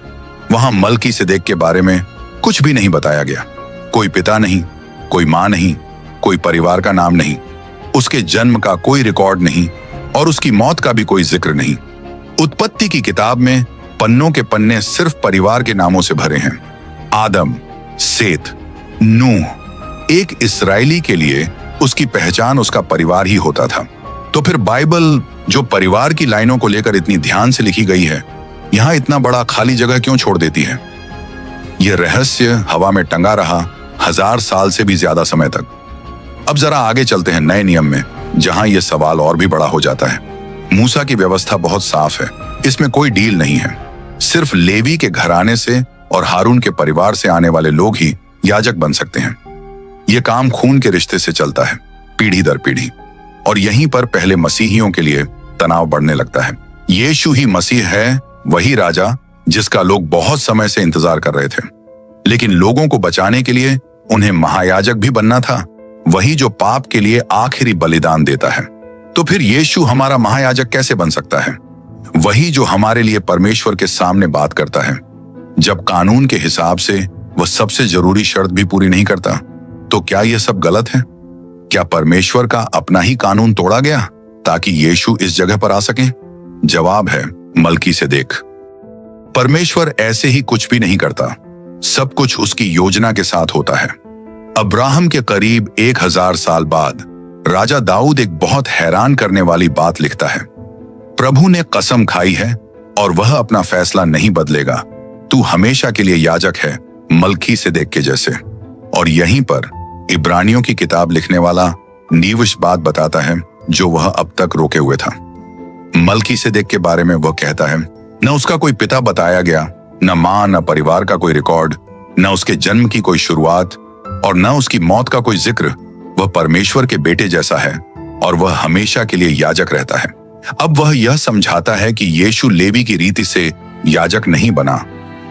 वहां मलकीसेदेक के बारे में कुछ भी नहीं बताया गया। कोई पिता नहीं, कोई मां नहीं, कोई परिवार का नाम नहीं, उसके जन्म का कोई रिकॉर्ड नहीं और उसकी मौत का भी कोई जिक्र नहीं। उत्पत्ति की किताब में पन्नों के पन्ने सिर्फ परिवार के नामों से भरे हैं। आदम, सेत, नूह। एक इस्राएली के लिए उसकी पहचान उसका परिवार ही होता था। तो फिर बाइबल जो परिवार की लाइनों को लेकर इतनी ध्यान से लिखी गई है, यहाँ इतना बड़ा खाली जगह क्यों छोड़ देती है? यह रहस्य हवा में टंगा रहा 1000 साल से भी ज्यादा समय तक। अब जरा आगे चलते हैं नए नियम में, जहां यह सवाल और भी बड़ा हो जाता है। मूसा की व्यवस्था बहुत साफ है, इसमें कोई डील नहीं है। सिर्फ लेवी के घराने से और हारून के परिवार से आने वाले लोग ही याजक बन सकते हैं। यह काम खून के रिश्ते से चलता है, पीढ़ी दर पीढ़ी, और यहीं पर पहले मसीहियों के लिए तनाव बढ़ने लगता है। यीशु ही मसीह है, वही राजा जिसका लोग बहुत समय से इंतजार कर रहे थे। लेकिन लोगों को बचाने के लिए उन्हें महायाजक भी बनना था, वही जो पाप के लिए आखिरी बलिदान देता है। तो फिर यीशु हमारा महायाजक कैसे बन सकता है? वही जो हमारे लिए परमेश्वर के सामने बात करता है। जब कानून के हिसाब से वह सबसे जरूरी शर्त भी पूरी नहीं करता, तो क्या यह सब गलत है? क्या परमेश्वर का अपना ही कानून तोड़ा गया ताकि यीशु इस जगह पर आ सके? जवाब है मलकीसेदेक। परमेश्वर ऐसे ही कुछ भी नहीं करता, सब कुछ उसकी योजना के साथ होता है। अब्राहम के करीब 1000 साल बाद राजा दाऊद एक बहुत हैरान करने वाली बात लिखता है। प्रभु ने कसम खाई है और वह अपना फैसला नहीं बदलेगा, तू हमेशा के लिए याजक है, मलकीसेदेक के जैसे। और यहीं पर इब्रानियों की किताब लिखने वाला नीवश बात बताता है जो वह अब तक रोके हुए था। मलकीसेदेक के बारे में वह कहता है, न उसका कोई पिता बताया गया, न मां, न परिवार का कोई रिकॉर्ड, न उसके जन्म की कोई शुरुआत और न उसकी मौत का कोई जिक्र। वह परमेश्वर के बेटे जैसा है और वह हमेशा के लिए याजक रहता है। अब वह यह समझाता है कि यीशु लेवी की रीति से याजक नहीं बना,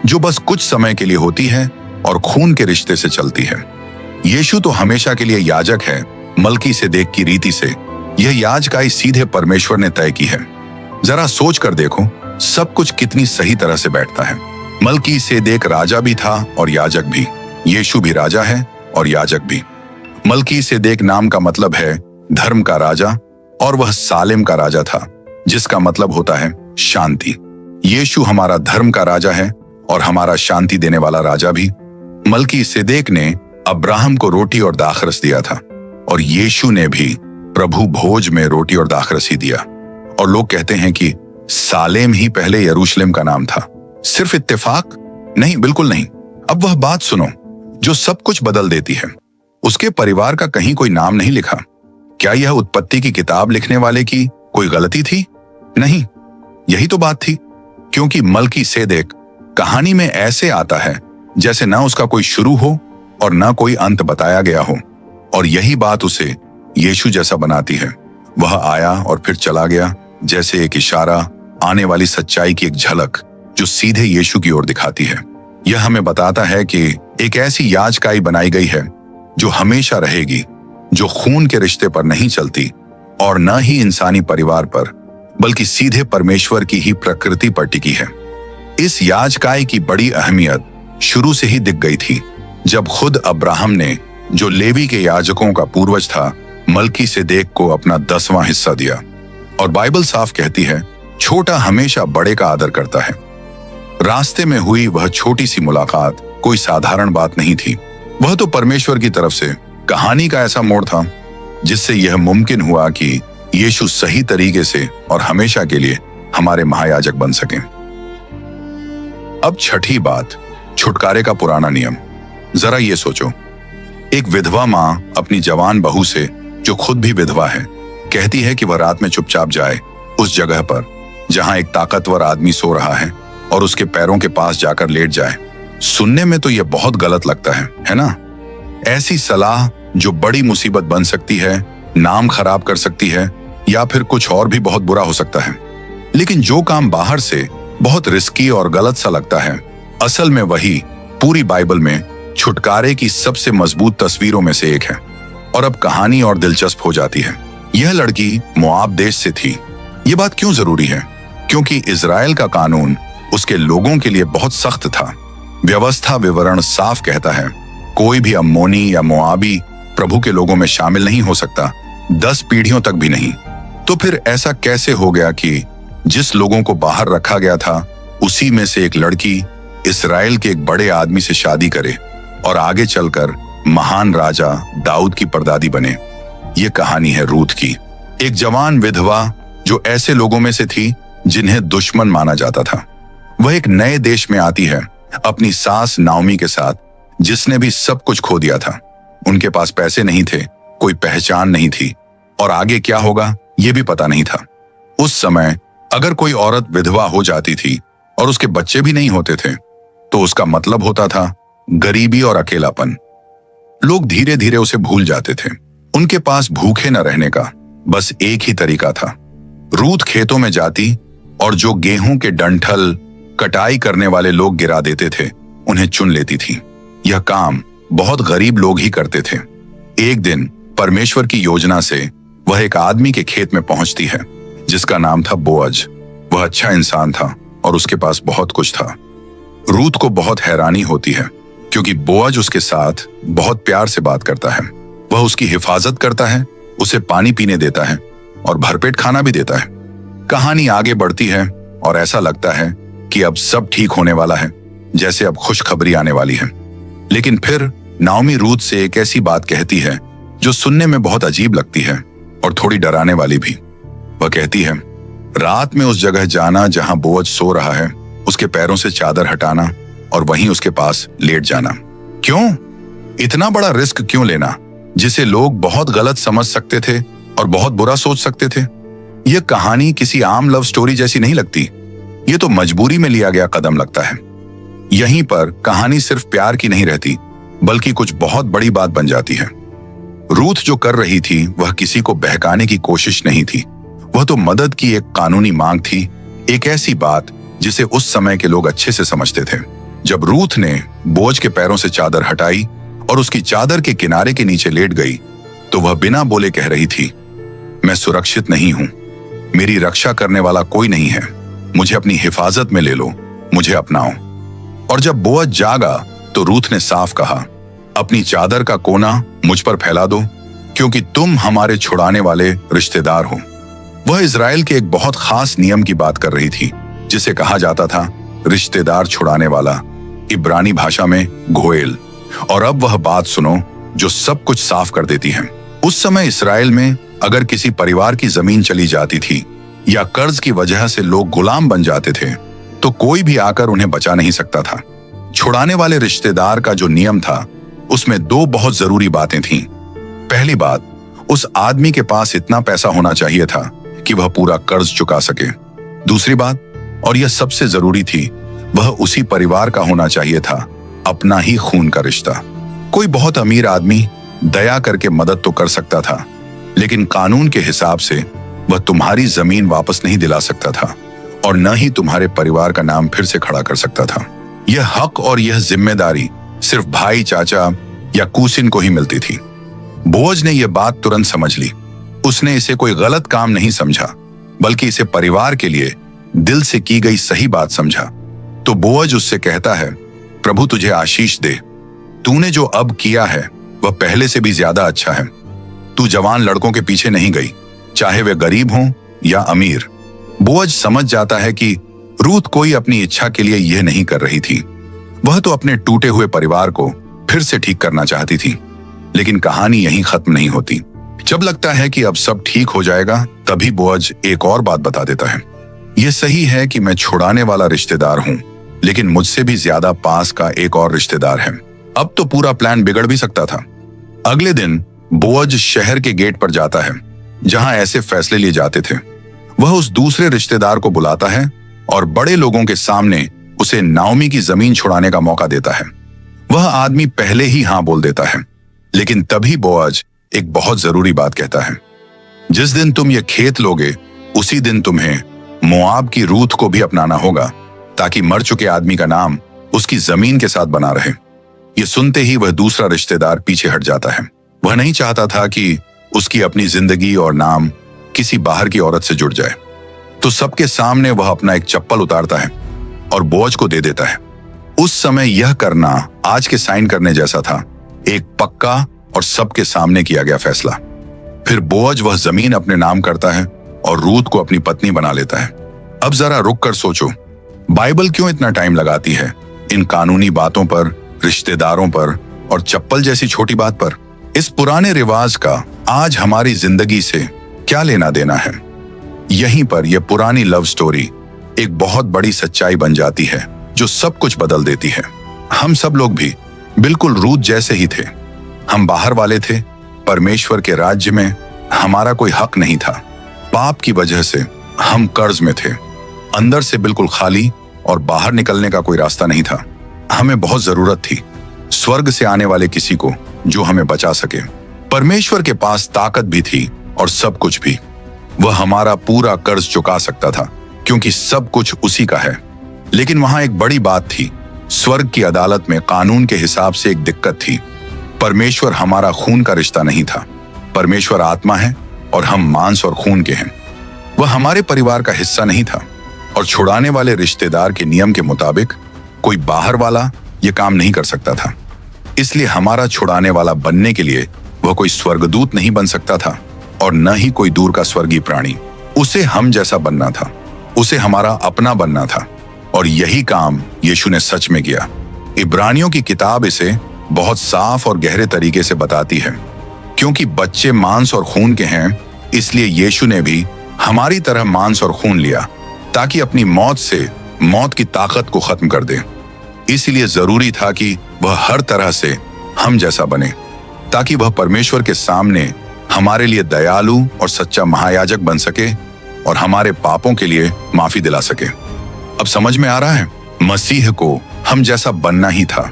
जो बस कुछ समय के लिए होती है और खून के रिश्ते से चलती है। यीशु तो हमेशा के लिए याजक है, मलकीसेदेक की रीति से। यह याजकाई सीधे परमेश्वर ने तय की है। जरा सोच कर देखो, सब कुछ कितनी सही तरह से बैठता है। मलकीसेदेक राजा भी था और याजक भी। यीशु भी राजा है और याजक भी। मलकीसेदेक नाम का मतलब है धर्म का राजा, और वह सालेम का राजा था, जिसका मतलब होता है शांति। यीशु हमारा धर्म का राजा है और हमारा शांति देने वाला राजा भी। मलकीसेदेक ने अब्राहम को रोटी और दाखरस दिया था, और यीशु ने भी प्रभु भोज में रोटी और दाखरस ही दिया। और लोग कहते हैं कि सालेम ही पहले यरूशलेम का नाम था। सिर्फ इत्तेफाक? नहीं, बिल्कुल नहीं। अब वह बात सुनो जो सब कुछ बदल देती है। उसके परिवार का कहीं कोई नाम नहीं लिखा। क्या यह उत्पत्ति की किताब लिखने वाले की कोई गलती थी? नहीं, यही तो बात थी। क्योंकि मलकीसेदेक कहानी में ऐसे आता है जैसे न उसका कोई शुरू हो और न कोई अंत बताया गया हो, और यही बात उसे यीशु जैसा बनाती है। वह आया और फिर चला गया, जैसे एक इशारा, आने वाली सच्चाई की एक झलक जो सीधे यीशु की ओर दिखाती है। यह हमें बताता है कि एक ऐसी याजकाई बनाई गई है जो हमेशा रहेगी, जो खून के रिश्ते पर नहीं चलती और न ही इंसानी परिवार पर, बल्कि सीधे परमेश्वर की ही प्रकृति पर टिकी है। इस याजकाई की बड़ी अहमियत शुरू से ही दिख गई थी, जब खुद अब्राहम ने, जो लेवी के याजकों का पूर्वज था, मलकीसेदेक को अपना 10वां हिस्सा दिया। और बाइबल साफ कहती है, छोटा हमेशा बड़े का आदर करता है। रास्ते में हुई वह छोटी सी मुलाकात कोई साधारण बात नहीं थी। वह तो परमेश्वर की तरफ से कहानी का ऐसा मोड़ था जिससे यह मुमकिन हुआ कि यीशु सही तरीके से और हमेशा के लिए हमारे महायाजक बन सकें। अब छठी बात, छुटकारे का पुराना नियम। जरा ये सोचो, एक विधवा मां अपनी जवान बहू से, जो खुद भी विधवा है, कहती है कि वह रात में चुपचाप जाए उस जगह पर जहां एक ताकतवर आदमी सो रहा है और उसके पैरों के पास जाकर लेट जाए। सुनने में तो यह बहुत गलत लगता है ना? ऐसी सलाह जो बड़ी मुसीबत बन सकती है, नाम खराब कर सकती है, या फिर कुछ और भी बहुत बुरा हो सकता है। लेकिन जो काम बाहर से बहुत रिस्की और गलत सा लगता है, असल में वही पूरी बाइबल में छुटकारे की सबसे मजबूत तस्वीरों में से एक है। और अब कहानी और दिलचस्प हो जाती है। यह लड़की मोआब देश से थी। यह बात क्यों जरूरी है? क्योंकि इजराइल का कानून उसके लोगों के लिए बहुत सख्त था। व्यवस्था विवरण साफ कहता है, कोई भी अम्मोनी या मोआबी प्रभु के लोगों में शामिल नहीं हो सकता, 10 पीढ़ियों तक भी नहीं। तो फिर ऐसा कैसे हो गया कि जिस लोगों को बाहर रखा गया था, उसी में से एक लड़की इस्राएल के एक बड़े आदमी से शादी करे और आगे चलकर महान राजा दाऊद की परदादी बने? ये कहानी है रूत की, एक जवान विधवा जो ऐसे लोगों में से थी जिन्हें दुश्मन माना जाता था। वह एक नए देश में आती है अपनी सास नाओमी के साथ, जिसने भी सब कुछ खो दिया था। उनके पास पैसे नहीं थे, कोई पहचान नहीं थी और आगे क्या होगा यह भी पता नहीं था। उस समय अगर कोई औरत विधवा हो जाती थी और उसके बच्चे भी नहीं होते थे तो उसका मतलब होता था गरीबी और अकेलापन। लोग धीरे धीरे उसे भूल जाते थे। उनके पास भूखे न रहने का बस एक ही तरीका था। रूथ खेतों में जाती और जो गेहूं के डंठल कटाई करने वाले लोग गिरा देते थे उन्हें चुन लेती थी। यह काम बहुत गरीब लोग ही करते थे। एक दिन परमेश्वर की योजना से वह एक आदमी के खेत में पहुंचती है जिसका नाम था बोअज। वह अच्छा इंसान था और उसके पास बहुत कुछ था। रूथ को बहुत हैरानी होती है क्योंकि बोअज उसके साथ बहुत प्यार से बात करता है। वह उसकी हिफाजत करता है, उसे पानी पीने देता है और भरपेट खाना भी देता है। कहानी आगे बढ़ती है और ऐसा लगता है कि अब सब ठीक होने वाला है, जैसे अब खुशखबरी आने वाली है। लेकिन फिर नाओमी रूथ से एक ऐसी बात कहती है जो सुनने में बहुत अजीब लगती है और थोड़ी डराने वाली भी। वह कहती है, रात में उस जगह जाना जहां बोअज सो रहा है, उसके पैरों से चादर हटाना और वहीं उसके पास लेट जाना। क्यों? इतना बड़ा रिस्क क्यों लेना जिसे लोग बहुत गलत समझ सकते थे और बहुत बुरा सोच सकते थे? यह कहानी किसी आम लव स्टोरी जैसी नहीं लगती। यह तो मजबूरी में लिया गया कदम लगता है। यहीं पर कहानी सिर्फ प्यार की नहीं रहती बल्कि कुछ बहुत बड़ी बात बन जाती है। रूथ जो कर रही थी वह किसी को बहकाने की कोशिश नहीं थी। वह तो मदद की एक कानूनी मांग थी, एक ऐसी बात जिसे उस समय के लोग अच्छे से समझते थे। जब रूथ ने बोझ के पैरों से चादर हटाई और उसकी चादर के किनारे के नीचे लेट गई तो वह बिना बोले कह रही थी, मैं सुरक्षित नहीं हूं, मेरी रक्षा करने वाला कोई नहीं है, मुझे अपनी हिफाजत में ले लो, मुझे अपनाओ। और जब बोअज जागा तो रूथ ने साफ कहा, अपनी चादर का कोना मुझ पर फैला दो क्योंकि तुम हमारे छुड़ाने वाले रिश्तेदार हो। वह इजराइल के एक बहुत खास नियम की बात कर रही थी जिसे कहा जाता था रिश्तेदार छुड़ाने वाला, इब्रानी भाषा में घोएल। और अब वह बात सुनो जो सब कुछ साफ कर देती है। उस समय इस्राएल में अगर किसी परिवार की जमीन चली जाती थी या कर्ज की वजह से लोग गुलाम बन जाते थे तो कोई भी आकर उन्हें बचा नहीं सकता था। छुड़ाने वाले रिश्तेदार का जो नियम था उसमें दो बहुत जरूरी बातें थीं। पहली बात, उस आदमी के पास इतना पैसा होना चाहिए था कि वह पूरा कर्ज चुका सके। दूसरी बात, और यह सबसे जरूरी थी, वह उसी परिवार का होना चाहिए था, अपना ही खून का रिश्ता। कोई बहुत अमीर आदमी दया करके मदद तो कर सकता था लेकिन कानून के हिसाब से वह तुम्हारी जमीन वापस नहीं दिला सकता था और न ही तुम्हारे परिवार का नाम फिर से खड़ा कर सकता था। यह हक और यह जिम्मेदारी सिर्फ भाई, चाचा या कूसिन को ही मिलती थी। बोअज ने यह बात तुरंत समझ ली। उसने इसे कोई गलत काम नहीं समझा बल्कि इसे परिवार के लिए दिल से की गई सही बात समझा। तो बोअज उससे कहता है, प्रभु तुझे आशीष दे, तूने जो अब किया है वह पहले से भी ज्यादा अच्छा है। तू जवान लड़कों के पीछे नहीं गई, चाहे वे गरीब हों या अमीर। बोअज समझ जाता है कि रूथ कोई अपनी इच्छा के लिए यह नहीं कर रही थी, वह तो अपने टूटे हुए परिवार को फिर से ठीक करना चाहती थी। लेकिन कहानी यहीं खत्म नहीं होती। जब लगता है कि अब सब ठीक हो जाएगा तभी बोअज एक और बात बता देता है, यह सही है कि मैं छुड़ाने वाला रिश्तेदार हूं लेकिन मुझसे भी ज्यादा पास का एक और रिश्तेदार है। अब तो पूरा प्लान बिगड़ भी सकता था। अगले दिन बोअज शहर के गेट पर जाता है जहां ऐसे फैसले लिए जाते थे। वह उस दूसरे रिश्तेदार को बुलाता है और बड़े लोगों के सामने उसे नाओमी की जमीन छुड़ाने का मौका देता है। वह आदमी पहले ही हां बोल देता है लेकिन तभी बोअज एक बहुत जरूरी बात कहता है, जिस दिन तुम ये खेत लोगे उसी दिन तुम्हें मोआब की रूथ को भी अपनाना होगा ताकि मर चुके आदमी का नाम उसकी जमीन के साथ बना रहे। ये सुनते ही वह दूसरा रिश्तेदार पीछे हट जाता है। वह नहीं चाहता था कि उसकी अपनी जिंदगी और नाम किसी बाहर की औरत से जुड़ जाए। तो सबके सामने वह अपना एक चप्पल उतारता है और बोअज को दे देता है। उस समय यह करना आज के साइन करने जैसा था, एक पक्का और सबके सामने किया गया फैसला। फिर बोअज वह जमीन अपने नाम करता है और रूथ को अपनी पत्नी बना लेता है। अब जरा रुक कर सोचो, बाइबल क्यों इतना टाइम लगाती है इन कानूनी बातों पर, रिश्तेदारों पर और चप्पल जैसी छोटी बात पर? इस पुराने रिवाज का आज हमारी जिंदगी से क्या लेना देना है? यहीं पर यह पुरानी लव स्टोरी एक बहुत बड़ी सच्चाई बन जाती है जो सब कुछ बदल देती है। हम सब लोग भी बिल्कुल रूत जैसे ही थे। हम बाहर वाले थे। परमेश्वर के राज्य में हमारा कोई हक नहीं था। पाप की वजह से हम कर्ज में थे, अंदर से बिल्कुल खाली, और बाहर निकलने का कोई रास्ता नहीं था। हमें बहुत जरूरत थी स्वर्ग से आने वाले किसी को जो हमें बचा सके। परमेश्वर के पास ताकत भी थी और सब कुछ भी। वह हमारा पूरा कर्ज चुका सकता था क्योंकि सब कुछ उसी का है। लेकिन वहां एक बड़ी बात थी। स्वर्ग की अदालत में कानून के हिसाब से एक दिक्कत थी। परमेश्वर हमारा खून का रिश्ता नहीं था। परमेश्वर आत्मा है और हम मांस और खून के हैं। वह हमारे परिवार का हिस्सा नहीं था और छुड़ाने वाले रिश्तेदार के नियम के मुताबिक कोई बाहर वाला ये काम नहीं कर सकता था। इसलिए हमारा छुड़ाने वाला बनने के लिए वह कोई स्वर्गदूत नहीं बन सकता था और न ही कोई दूर का स्वर्गीय प्राणी। उसे हम जैसा बनना था, उसे हमारा अपना बनना था, और यही काम यीशु ने सच में किया। इब्रानियों की किताब इसे बहुत साफ और गहरे तरीके से बताती है। क्योंकि बच्चे मांस और खून के हैं, इसलिए यीशु ने भी हमारी तरह मांस और खून लिया ताकि अपनी मौत से मौत की ताकत को खत्म कर दे। इसलिए जरूरी था कि वह हर तरह से हम जैसा बने, ताकि वह परमेश्वर के सामने हमारे लिए दयालु और सच्चा महायाजक बन सके और हमारे पापों के लिए माफी दिला सके। अब समझ में आ रहा है? मसीह को हम जैसा बनना ही था।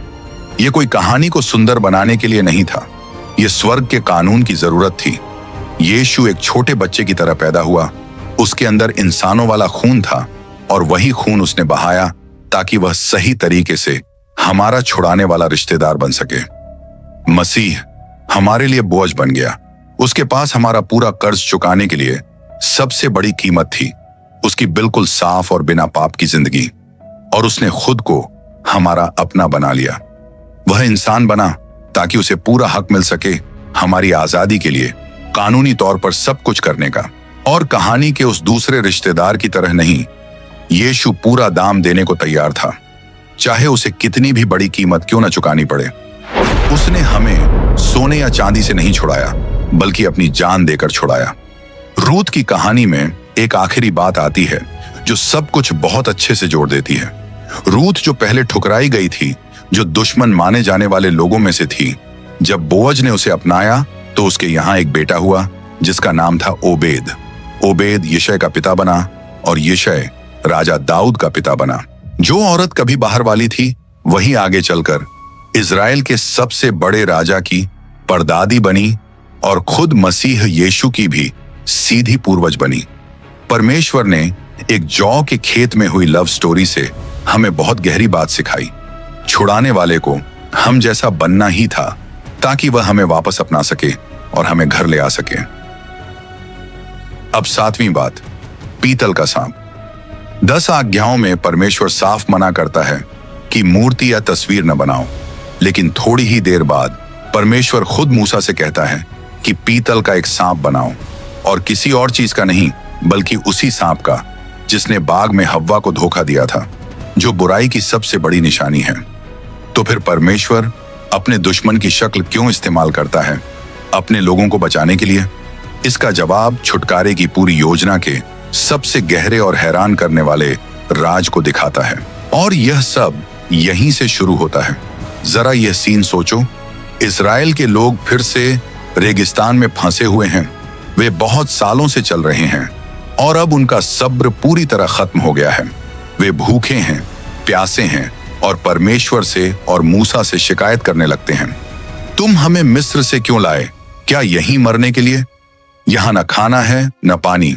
यह कोई कहानी को सुंदर बनाने के लिए नहीं था। यह स्वर्ग के कानून की जरूरत थी। यीशु एक छोटे बच्चे की तरह पैदा हुआ। उसके अंदर इंसानों वाला खून था और वही खून उसने बहाया ताकि वह सही तरीके से हमारा छुड़ाने वाला रिश्तेदार बन सके। मसीह हमारे लिए बोझ बन गया। उसके पास हमारा पूरा कर्ज चुकाने के लिए सबसे बड़ी कीमत थी उसकी बिल्कुल साफ और बिना पाप की जिंदगी, और उसने खुद को हमारा अपना बना लिया। वह इंसान बना ताकि उसे पूरा हक मिल सके हमारी आजादी के लिए कानूनी तौर पर सब कुछ करने का। और कहानी के उस दूसरे रिश्तेदार की तरह नहीं, यीशु पूरा दाम देने को तैयार था, चाहे उसे कितनी भी बड़ी कीमत क्यों न चुकानी पड़े। उसने हमें सोने या चांदी से नहीं छुड़ाया, बल्कि अपनी जान देकर छुड़ाया। रूत की कहानी में एक आखिरी बात आती है जो सब कुछ बहुत अच्छे से जोड़ देती है। रूत जो पहले ठुकराई गई थी, जो दुश्मन माने जाने वाले लोगों में से थी, जब बोअज ने उसे अपनाया तो उसके यहाँ एक बेटा हुआ जिसका नाम था ओबेद। ओबेद यिशै का पिता बना और यिशै राजा दाऊद का पिता बना। जो औरत कभी बाहर वाली थी, वही आगे चलकर इजराइल के सबसे बड़े राजा की परदादी बनी और खुद मसीह यीशु की भी सीधी पूर्वज बनी। परमेश्वर ने एक जौ के खेत में हुई लव स्टोरी से हमें बहुत गहरी बात सिखाई। छुड़ाने वाले को हम जैसा बनना ही था ताकि वह हमें वापस अपना सके और हमें घर ले आ सके। अब 7वीं बात, पीतल का सांप। 10 आज्ञाओं में परमेश्वर साफ मना करता है कि मूर्ति या तस्वीर न बनाओ, लेकिन थोड़ी ही देर बाद परमेश्वर खुद मूसा से कहता है कि पीतल का एक सांप बनाओ, और किसी और चीज का नहीं बल्कि उसी सांप का जिसने बाग में हव्वा को धोखा दिया था, जो बुराई की सबसे बड़ी निशानी है। तो फिर परमेश्वर अपने दुश्मन की शक्ल क्यों इस्तेमाल करता है अपने लोगों को बचाने के लिए? इसका जवाब छुटकारे की पूरी योजना के सबसे गहरे और हैरान करने वाले राज को दिखाता है, और यह सब यहीं से शुरू होता है। जरा यह सीन सोचो, इजराइल के लोग फिर से रेगिस्तान में फंसे हुए हैं। वे बहुत सालों से चल रहे हैं और अब उनका सब्र पूरी तरह खत्म हो गया है। वे भूखे हैं, प्यासे हैं और परमेश्वर से और मूसा से शिकायत करने लगते हैं, तुम हमें मिस्र से क्यों लाए? क्या यहीं मरने के लिए? यहाँ न खाना है न पानी।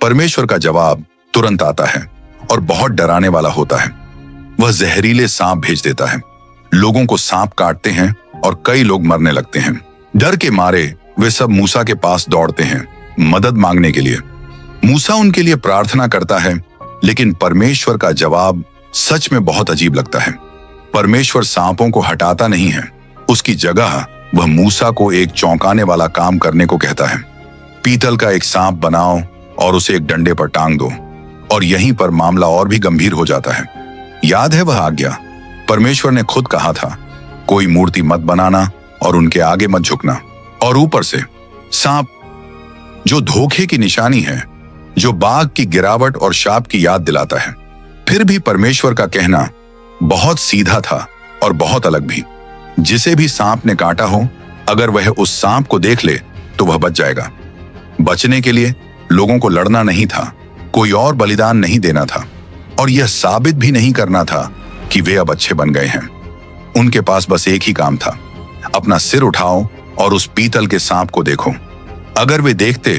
परमेश्वर का जवाब तुरंत आता है और बहुत डराने वाला होता है। वह जहरीले सांप भेज देता है। लोगों को सांप काटते हैं और कई लोग मरने लगते हैं। डर के मारे वे सब मूसा के पास दौड़ते हैं मदद मांगने के लिए। मूसा उनके लिए प्रार्थना करता है, लेकिन परमेश्वर का जवाब सच में बहुत अजीब लगता है। परमेश्वर सांपों को हटाता नहीं है, उसकी जगह वह मूसा को एक चौंकाने वाला काम करने को कहता है। पीतल का एक सांप बनाओ और उसे एक डंडे पर टांग दो, और यहीं पर मामला और भी गंभीर हो जाता है। याद है वह आज्ञा? परमेश्वर ने खुद कहा था, कोई मूर्ति मत बनाना और उनके आगे मत झुकना। और ऊपर से सांप, जो धोखे की निशानी है, जो बाघ की गिरावट और शाप की याद दिलाता है। फिर भी परमेश्वर का कहना बहुत सीधा था और बहुत अलग भी। जिसे भी सांप ने काटा हो, अगर वह उस सांप को देख ले तो वह बच जाएगा। बचने के लिए लोगों को लड़ना नहीं था, कोई और बलिदान नहीं देना था, और यह साबित भी नहीं करना था कि वे अब अच्छे बन गए हैं। उनके पास बस एक ही काम था, अपना सिर उठाओ और उस पीतल के सांप को देखो। अगर वे देखते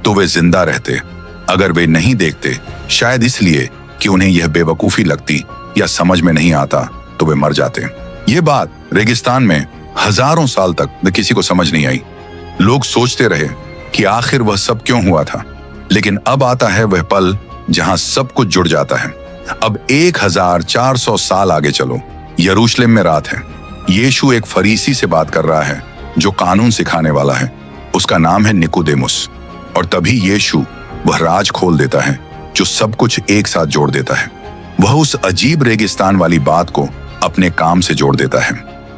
तो वे जिंदा रहते, अगर वे नहीं देखते, शायद इसलिए कि उन्हें यह बेवकूफी लगती या समझ में नहीं आता, तो वे मर जाते। ये बात रेगिस्तान में हजारों साल तक किसी को समझ नहीं आई। लोग सोचते रहे कि आखिर वह सब क्यों हुआ था। लेकिन अब आता है वह पल जहां सब कुछ जुड़ जाता है। अब 1400 साल आगे चलो। यरूशलेम में रात है। यीशु एक फरीसी से बात कर रहा है जो कानून सिखाने वाला है। उसका नाम है निकोदेमुस। और तभी यीशु वह राज खोल देता है जो सब कुछ एक साथ जोड़ देता है। वह उस अजीब रेगिस्तान वाली बात को अपने काम से जोड़ देता है।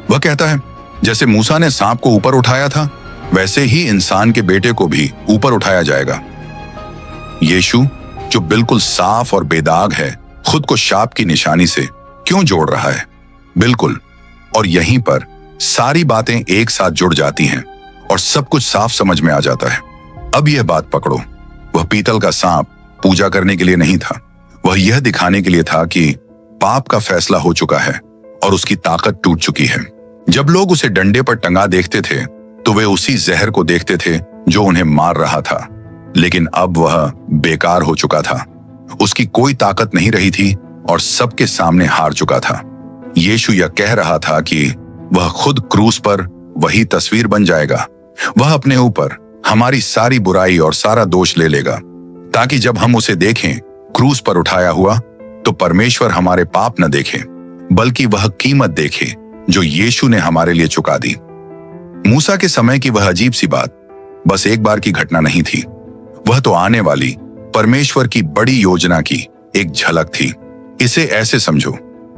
वह कहता है, जैसे मूसा ने सांप को ऊपर उठाया था, वैसे ही इंसान के बेटे को भी ऊपर उठाया जाएगा। यीशु जो बिल्कुल साफ और बेदाग है, खुद को शाप की निशानी से क्यों जोड़ रहा है? बिल्कुल। और यहीं पर सारी बातें एक साथ जुड़ जाती हैं और सब कुछ साफ समझ में आ जाता है। अब यह बात पकड़ो, वह पीतल का सांप पूजा करने के लिए नहीं था। वह यह दिखाने के लिए था कि पाप का फैसला हो चुका है और उसकी ताकत टूट चुकी है। जब लोग उसे डंडे पर टंगा देखते थे तो वे उसी जहर को देखते थे जो उन्हें मार रहा था। लेकिन अब वह बेकार हो चुका था। उसकी कोई ताकत नहीं रही थी और सबके सामने हार चुका था। यीशु यह कह रहा था कि वह खुद क्रूस पर वही तस्वीर बन जाएगा। वह अपने ऊपर हमारी सारी बुराई और सारा दोष ले लेगा, ताकि जब हम उसे देखें क्रूस पर उठाया हुआ, तो परमेश्वर हमारे पाप न देखे, बल्कि वह कीमत देखे जो यीशु ने हमारे लिए चुका दी। मूसा के समय की वह अजीब सी बात बस एक बार की घटना नहीं थी। वह तो आने वाली परमेश्वर की बड़ी योजना की एक झलक थी। इसे ऐसे समझो,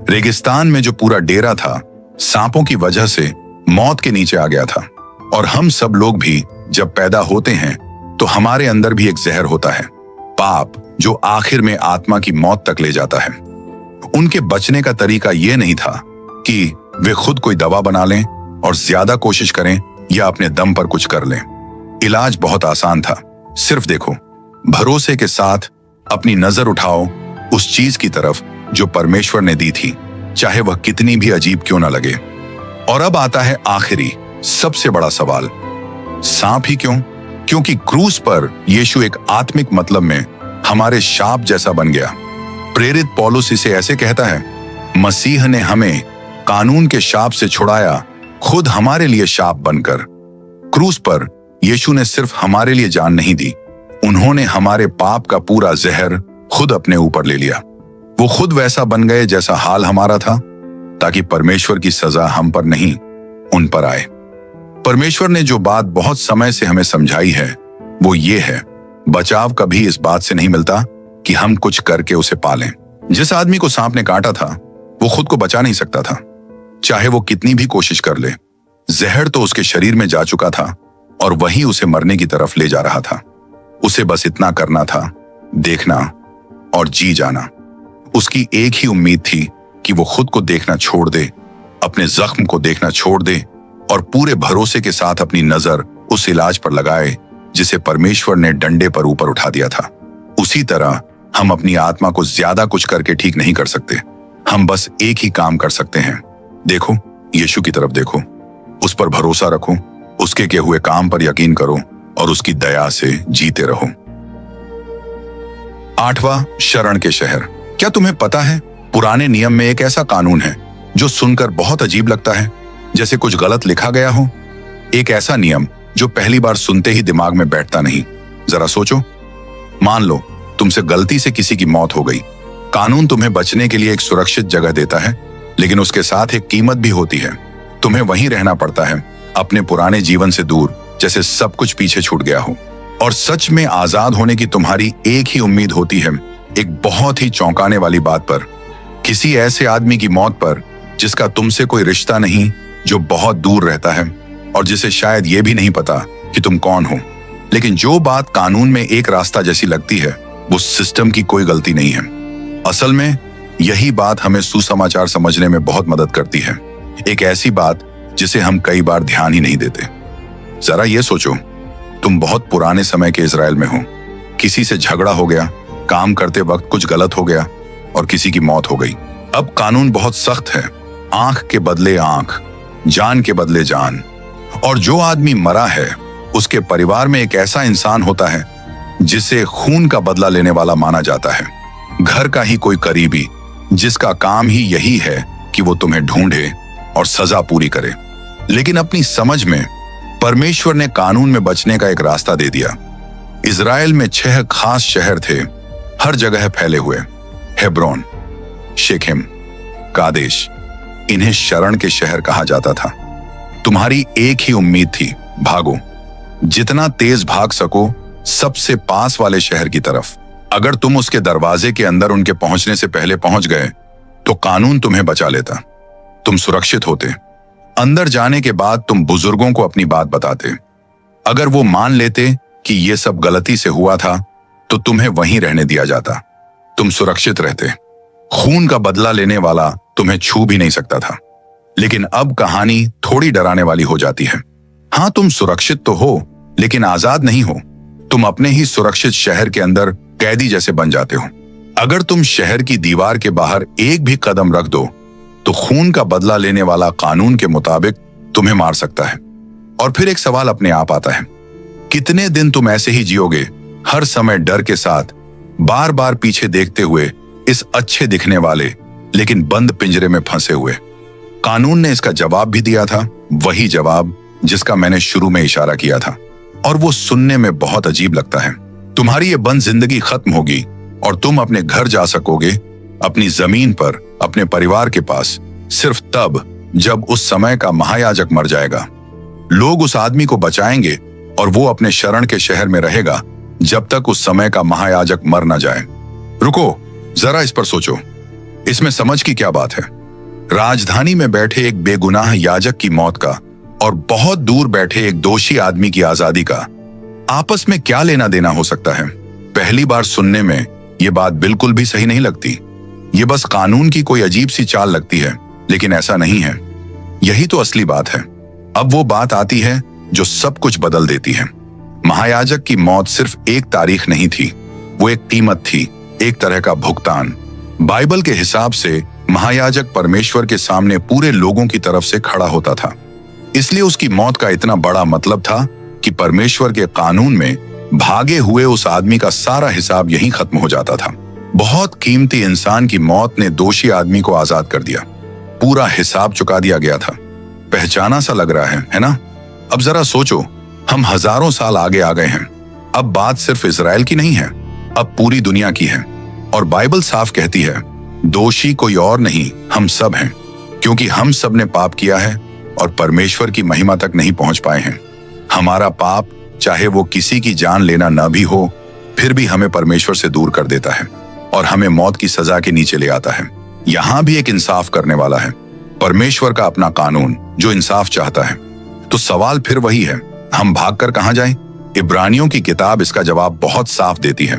रेगिस्तान में जो पूरा डेरा था, सांपों की वजह से मौत के नीचे आ गया था। और हम सब लोग भी जब पैदा होते हैं तो हमारे अंदर भी एक जहर होता है, पाप, जो आखिर में आत्मा की मौत तक ले जाता है। उनके बचने का तरीका यह नहीं था कि वे खुद कोई दवा बना लें और ज्यादा कोशिश करें या अपने दम पर कुछ कर लें। इलाज बहुत आसान था। सिर्फ देखो, भरोसे के साथ अपनी नजर उठाओ उस चीज की तरफ जो परमेश्वर ने दी थी, चाहे वह कितनी भी अजीब क्यों ना लगे। और अब आता है आखिरी सबसे बड़ा सवाल, सांप ही क्यों? क्योंकि क्रूस पर यीशु एक आत्मिक मतलब में हमारे शाप जैसा बन गया। प्रेरित पौलुस इसे ऐसे कहता है, मसीह ने हमें कानून के शाप से छुड़ाया, खुद हमारे लिए शाप बनकर। क्रूस पर यीशु ने सिर्फ हमारे लिए जान नहीं दी, उन्होंने हमारे पाप का पूरा जहर खुद अपने ऊपर ले लिया। वो खुद वैसा बन गए जैसा हाल हमारा था, ताकि परमेश्वर की सजा हम पर नहीं, उन पर आए। परमेश्वर ने जो बात बहुत समय से हमें समझाई है वो ये है, बचाव कभी इस बात से नहीं मिलता कि हम कुछ करके उसे पालें। जिस आदमी को सांप ने काटा था वो खुद को बचा नहीं सकता था, चाहे वो कितनी भी कोशिश कर ले। जहर तो उसके शरीर में जा चुका था और वही उसे मरने की तरफ ले जा रहा था। उसे बस इतना करना था, देखना और जी जाना। उसकी एक ही उम्मीद थी कि वो खुद को देखना छोड़ दे, अपने जख्म को देखना छोड़ दे और पूरे भरोसे के साथ अपनी नजर उस इलाज पर लगाए जिसे परमेश्वर ने डंडे पर ऊपर उठा दिया था। उसी तरह हम अपनी आत्मा को ज्यादा कुछ करके ठीक नहीं कर सकते। हम बस एक ही काम कर सकते हैं, देखो, यीशु की तरफ देखो, उस पर भरोसा रखो, उसके किए हुए काम पर यकीन करो और उसकी दया से जीते रहो। 8वां, शरण के शहर। क्या तुम्हें पता है, पुराने नियम में एक ऐसा कानून है जो सुनकर बहुत अजीब लगता है, जैसे कुछ गलत लिखा गया हो। एक ऐसा नियम जो पहली बार सुनते ही दिमाग में बैठता नहीं। जरा सोचो, मान लो तुमसे गलती से किसी की मौत हो गई। कानून तुम्हें बचने के लिए एक सुरक्षित जगह देता है, लेकिन उसके साथ एक कीमत भी होती है। तुम्हें वहीं रहना पड़ता है, अपने पुराने जीवन से दूर, जैसे सब कुछ पीछे छूट गया हो। और सच में आजाद होने की तुम्हारी एक ही उम्मीद होती है, एक बहुत ही चौंकाने वाली बात पर, किसी ऐसे आदमी की मौत पर जिसका तुमसे कोई रिश्ता नहीं, जो बहुत दूर रहता है और जिसे शायद ये भी नहीं पता कि तुम कौन हो। लेकिन जो बात कानून में एक रास्ता जैसी लगती है, वो सिस्टम की कोई गलती नहीं है। असल में यही बात हमें सुसमाचार समझने में बहुत मदद करती है, एक ऐसी बात जिसे हम कई बार ध्यान ही नहीं देते। जरा ये सोचो, तुम बहुत पुराने समय के इजराइल में हो, किसी से झगड़ा हो गया, काम करते वक्त कुछ गलत हो गया और किसी की मौत हो गई। अब कानून बहुत सख्त है, आंख के बदले आंख, जान के बदले जान। और जो आदमी मरा है उसके परिवार में एक ऐसा इंसान होता है जिसे खून का बदला लेने वाला माना जाता है, घर का ही कोई करीबी जिसका काम ही यही है कि वो तुम्हें ढूंढे और सजा पूरी करे। लेकिन अपनी समझ में परमेश्वर ने कानून में बचने का एक रास्ता दे दिया। इजराइल में 6 खास शहर थे, हर जगह फैले हुए। हेब्रोन, शेखेम, कादेश, इन्हें शरण के शहर कहा जाता था। तुम्हारी एक ही उम्मीद थी, भागो, जितना तेज भाग सको सबसे पास वाले शहर की तरफ। अगर तुम उसके दरवाजे के अंदर उनके पहुंचने से पहले पहुंच गए तो कानून तुम्हें बचा लेता, तुम सुरक्षित होते। अंदर जाने के बाद तुम बुजुर्गों को अपनी बात बताते। अगर वो मान लेते कि ये सब गलती से हुआ था तो तुम्हें वहीं रहने दिया जाता, तुम सुरक्षित रहते। खून का बदला लेने वाला तुम्हें छू भी नहीं सकता था। लेकिन अब कहानी थोड़ी डराने वाली हो जाती है। हाँ, तुम सुरक्षित तो हो लेकिन आजाद नहीं हो। तुम अपने ही सुरक्षित शहर के अंदर कैदी जैसे बन जाते हो। अगर तुम शहर की दीवार के बाहर एक भी कदम रख दो तो खून का बदला लेने वाला कानून के मुताबिक तुम्हें मार सकता है। और फिर एक सवाल अपने आप आता है, कितने दिन तुम ऐसे ही जियोगे, हर समय डर के साथ, बार बार पीछे देखते हुए, इस अच्छे दिखने वाले लेकिन बंद पिंजरे में फंसे हुए। कानून ने इसका जवाब भी दिया था, वही जवाब जिसका मैंने शुरू में इशारा किया था। और वो सुनने में बहुत अजीब लगता है। तुम्हारी ये बंद जिंदगी खत्म होगी और तुम अपने घर जा सकोगे, अपनी जमीन पर, अपने परिवार के पास, सिर्फ तब जब उस समय का महायाजक मर जाएगा। लोग उस आदमी को बचाएंगे और वो अपने शरण के शहर में रहेगा जब तक उस समय का महायाजक मर ना जाए। रुको, जरा इस पर सोचो, इसमें समझ की क्या बात है? राजधानी में बैठे एक बेगुनाह याजक की मौत का और बहुत दूर बैठे एक दोषी आदमी की आजादी का आपस में क्या लेना देना हो सकता है? पहली बार सुनने में यह बात बिल्कुल भी सही नहीं लगती। ये बस कानून की कोई अजीब सी चाल लगती है, लेकिन ऐसा नहीं है। यही तो असली बात है। अब वो बात आती है जो सब कुछ बदल देती है। महायाजक की मौत सिर्फ एक तारीख नहीं थी, वो एक कीमत थी, एक तरह का भुगतान। बाइबल के हिसाब से महायाजक परमेश्वर के सामने पूरे लोगों की तरफ से खड़ा होता था। इसलिए उसकी मौत का इतना बड़ा मतलब था कि परमेश्वर के कानून में भागे हुए उस आदमी का सारा हिसाब यहीं खत्म हो जाता था। बहुत कीमती इंसान की मौत ने दोषी आदमी को आजाद कर दिया, पूरा हिसाब चुका दिया गया था। पहचाना सा लग रहा है ना? अब जरा सोचो, हम हजारों साल आगे आ गए हैं। अब बात सिर्फ इजराइल की नहीं है, अब पूरी दुनिया की है। और बाइबल साफ कहती है, दोषी कोई और नहीं, हम सब हैं, क्योंकि हम सब ने पाप किया है और परमेश्वर की महिमा तक नहीं पहुंच पाए हैं। हमारा पाप, चाहे वो किसी की जान लेना न भी हो, फिर भी हमें परमेश्वर से दूर कर देता है और हमें मौत की सजा के नीचे ले आता है। यहां भी एक इंसाफ करने वाला है, परमेश्वर का अपना कानून जो इंसाफ चाहता है। तो सवाल फिर वही है, हम भागकर कहां जाएं? इब्रानियों की किताब इसका जवाब बहुत साफ देती है।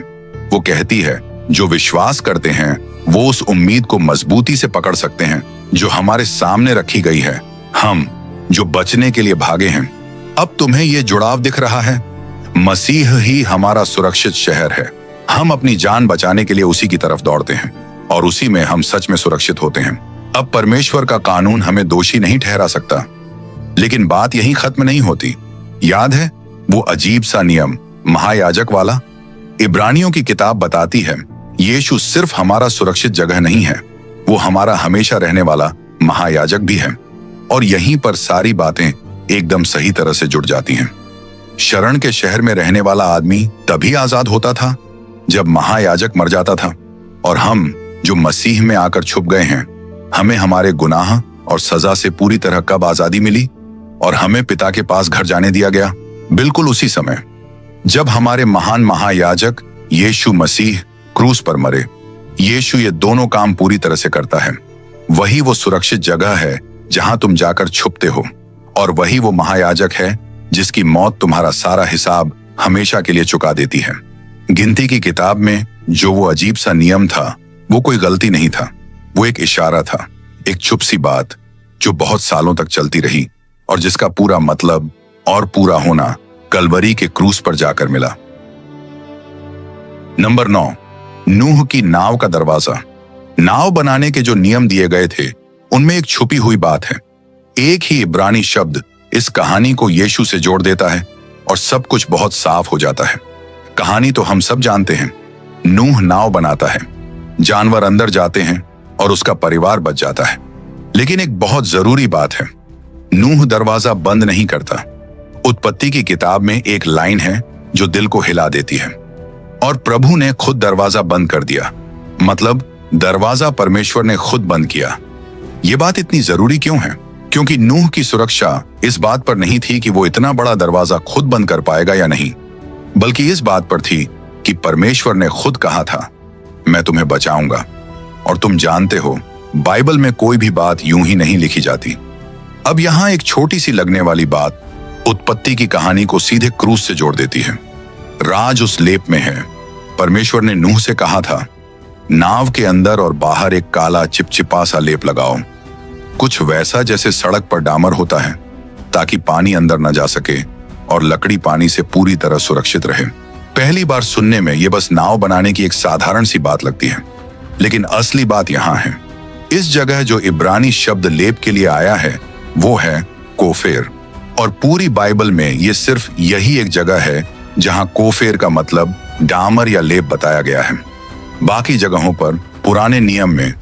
वो कहती है, जो विश्वास करते हैं वो उस उम्मीद को मजबूती से पकड़ सकते हैं जो हमारे सामने रखी गई है, हम जो बचने के लिए भागे हैं। अब तुम्हें ये जुड़ाव दिख रहा है? मसीह ही हमारा सुरक्षित शहर है। हम अपनी जान बचाने के लिए उसी की तरफ दौड़ते हैं और उसी में हम सच में सुरक्षित होते हैं। अब परमेश्वर का कानून हमें दोषी नहीं ठहरा सकता, लेकिन बात यहीं खत्म नहीं होती। याद है वो अजीब सा नियम, महायाजक वाला? इब्रानियों की किताब बताती है, यीशु सिर्फ हमारा सुरक्षित जगह नहीं है, वो हमारा हमेशा रहने वाला महायाजक भी है। और यहीं पर सारी बातें एकदम सही तरह से जुड़ जाती हैं। शरण के शहर में रहने वाला आदमी तभी आजाद होता था जब महायाजक मर जाता था। और हम जो मसीह में आकर छुप गए हैं, हमें हमारे गुनाह और सजा से पूरी तरह कब आजादी मिली और हमें पिता के पास घर जाने दिया गया? बिल्कुल उसी समय जब हमारे महान महायाजक यीशु मसीह क्रूस पर मरे। यीशु ये दोनों काम पूरी तरह से करता है। वही वो सुरक्षित जगह है जहां तुम जाकर छुपते हो, और वही वो महायाजक है जिसकी मौत तुम्हारा सारा हिसाब हमेशा के लिए चुका देती है। गिनती की किताब में जो वो अजीब सा नियम था, वो कोई गलती नहीं था, वो एक इशारा था, एक चुप सी बात जो बहुत सालों तक चलती रही और जिसका पूरा मतलब और पूरा होना कलवरी के क्रूस पर जाकर मिला। नंबर 9, नूह की नाव का दरवाजा। नाव बनाने के जो नियम दिए गए थे उनमें एक छुपी हुई बात है। एक ही इब्रानी शब्द इस कहानी को यीशु से जोड़ देता है और सब कुछ बहुत साफ हो जाता है। कहानी तो हम सब जानते हैं। नूह नाव बनाता है, जानवर अंदर जाते हैं और उसका परिवार बच जाता है। लेकिन एक बहुत जरूरी बात है, नूह दरवाजा बंद नहीं करता। उत्पत्ति की किताब में एक लाइन है जो दिल को हिला देती है, और प्रभु ने खुद दरवाजा बंद कर दिया। मतलब दरवाजा परमेश्वर ने खुद बंद किया। यह बात इतनी जरूरी क्यों है? क्योंकि नूह की सुरक्षा इस बात पर नहीं थी कि वो इतना बड़ा दरवाजा खुद बंद कर पाएगा या नहीं, बल्कि इस बात पर थी कि परमेश्वर ने खुद कहा था, मैं तुम्हें बचाऊंगा। और तुम जानते हो, बाइबल में कोई भी बात यूं ही नहीं लिखी जाती। अब यहां एक छोटी सी लगने वाली बात उत्पत्ति की कहानी को सीधे क्रूस से जोड़ देती है। राज उस लेप में है। परमेश्वर ने नूह से कहा था, नाव के अंदर और बाहर एक काला चिपचिपा सा लेप लगाओ, कुछ वैसा जैसे सड़क पर डामर होता है, ताकि पानी अंदर न जा सके और लकड़ी पानी से पूरी तरह सुरक्षित रहे। पहली बार सुनने में यह बस नाव बनाने की एक साधारण सी बात लगती है, लेकिन असली बात यहां है। इस जगह जो इब्रानी शब्द लेप के लिए आया है वो है कोफेर, और पूरी बाइबल में यह सिर्फ यही एक जगह है जहां कोफेर का मतलब डामर या लेप बताया गया है। बाकी जगहों पर पुराने नियम में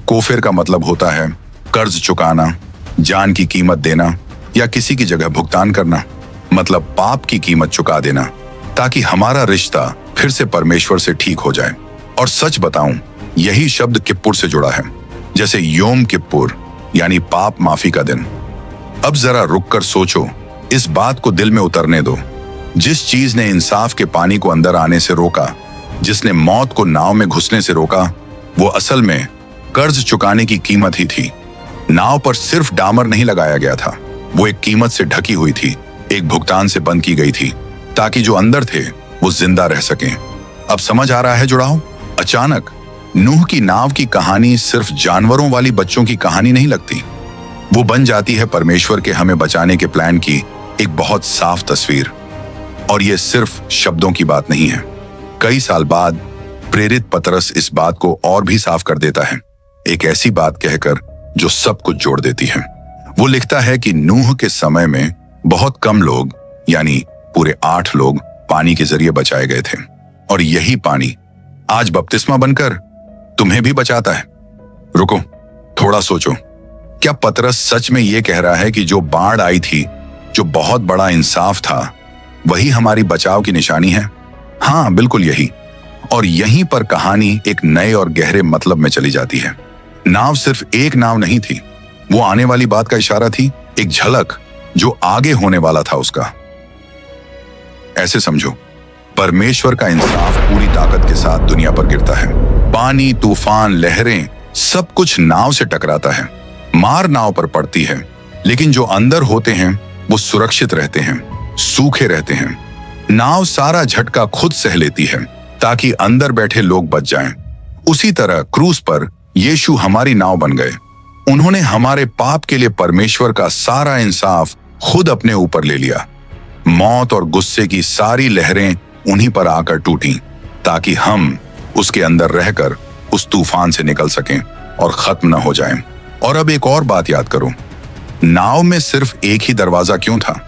कोफेर का मतलब होता है कर्ज चुकाना, जान की कीमत देना या किसी की जगह भुगतान करना, मतलब पाप की कीमत चुका देना, ताकि हमारा रिश्ता फिर से परमेश्वर से ठीक हो जाए। और सच बताऊं, यही शब्द किप्पुर से जुड़ा है, जैसे योम किप्पुर यानी पाप माफी का दिन। अब जरा रुककर सोचो, इस बात को दिल में उतरने दो। जिस चीज ने इंसाफ के पानी को अंदर आने से रोका, जिसने मौत को नाव में घुसने से रोका, वो असल में कर्ज चुकाने की कीमत ही थी। नाव पर सिर्फ डामर नहीं लगाया गया था, वो एक कीमत से ढकी हुई थी, एक भुगतान से बंद की गई थी, ताकि जो अंदर थे वो जिंदा रह सकें। अब समझ आ रहा है जुड़ाव? अचानक नूह की नाव की कहानी सिर्फ जानवरों वाली बच्चों की कहानी नहीं लगती, वो बन जाती है परमेश्वर के हमें बचाने के प्लान की एक बहुत साफ तस्वीर। और ये सिर्फ शब्दों की बात नहीं है। कई साल बाद प्रेरित पतरस इस बात को और भी साफ कर देता है, एक ऐसी बात कहकर जो सब कुछ जोड़ देती है। वो लिखता है कि नूह के समय में बहुत कम लोग, यानी पूरे 8 लोग पानी के जरिए बचाए गए थे, और यही पानी आज बपतिस्मा बनकर तुम्हें भी बचाता है। रुको, थोड़ा सोचो, क्या पतरस सच में ये कह रहा है कि जो बाढ़ आई थी, जो बहुत बड़ा इंसाफ था, वही हमारी बचाव की निशानी है? हाँ, बिल्कुल यही। और यहीं पर कहानी एक नए और गहरे मतलब में चली जाती है। नाव सिर्फ एक नाव नहीं थी, वो आने वाली बात का इशारा थी, एक झलक जो आगे होने वाला था उसका। ऐसे समझो, परमेश्वर का इंसाफ पूरी ताकत के साथ दुनिया पर गिरता है। पानी, तूफान, लहरें, सब कुछ नाव से टकराता है, मार नाव पर पड़ती है, लेकिन जो अंदर होते हैं वो सुरक्षित रहते हैं, सूखे रहते हैं। नाव सारा झटका खुद सह लेती है ताकि अंदर बैठे लोग बच जाएं। उसी तरह क्रूस पर यीशु हमारी नाव बन गए। उन्होंने हमारे पाप के लिए परमेश्वर का सारा इंसाफ खुद अपने ऊपर ले लिया। मौत और गुस्से की सारी लहरें उन्हीं पर आकर टूटी, ताकि हम उसके अंदर रहकर उस तूफान से निकल सकें और खत्म न हो जाएं। और अब एक और बात याद करो, नाव में सिर्फ एक ही दरवाजा क्यों था?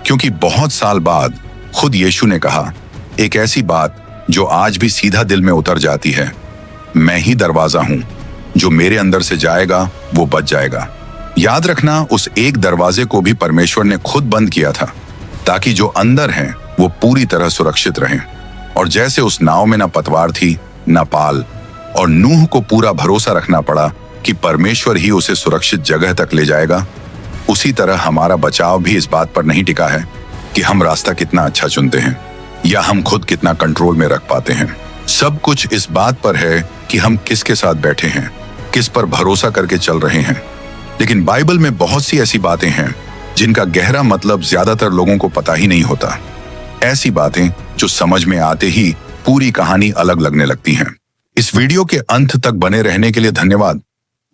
क्योंकि बहुत साल बाद खुद यीशु ने कहा एक ऐसी बात जो आज भी सीधा दिल में उतर जाती है, मैं ही दरवाजा हूं, जो मेरे अंदर से जाएगा वो बच जाएगा। याद रखना, उस एक दरवाजे को भी परमेश्वर ने खुद बंद किया था, ताकि जो अंदर हैं वो पूरी तरह सुरक्षित रहें। और जैसे उस नाव में ना पतवार थी ना पाल, और नूह को पूरा भरोसा रखना पड़ा कि परमेश्वर ही उसे सुरक्षित जगह तक ले जाएगा, उसी तरह हमारा बचाव भी इस बात पर नहीं टिका है कि हम रास्ता कितना अच्छा चुनते हैं या हम खुद कितना कंट्रोल में रख पाते हैं। सब कुछ इस बात पर है कि हम किसके साथ बैठे हैं, किस पर भरोसा करके चल रहे हैं। लेकिन बाइबल में बहुत सी ऐसी बातें हैं जिनका गहरा मतलब ज्यादातर लोगों को पता ही नहीं होता। ऐसी बातें जो समझ में आते ही पूरी कहानी अलग लगने लगती हैं। इस वीडियो के अंत तक बने रहने के लिए धन्यवाद।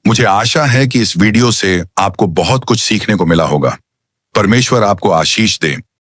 मुझे आशा है कि इस वीडियो से आपको बहुत कुछ सीखने को मिला होगा। परमेश्वर आपको आशीष दे।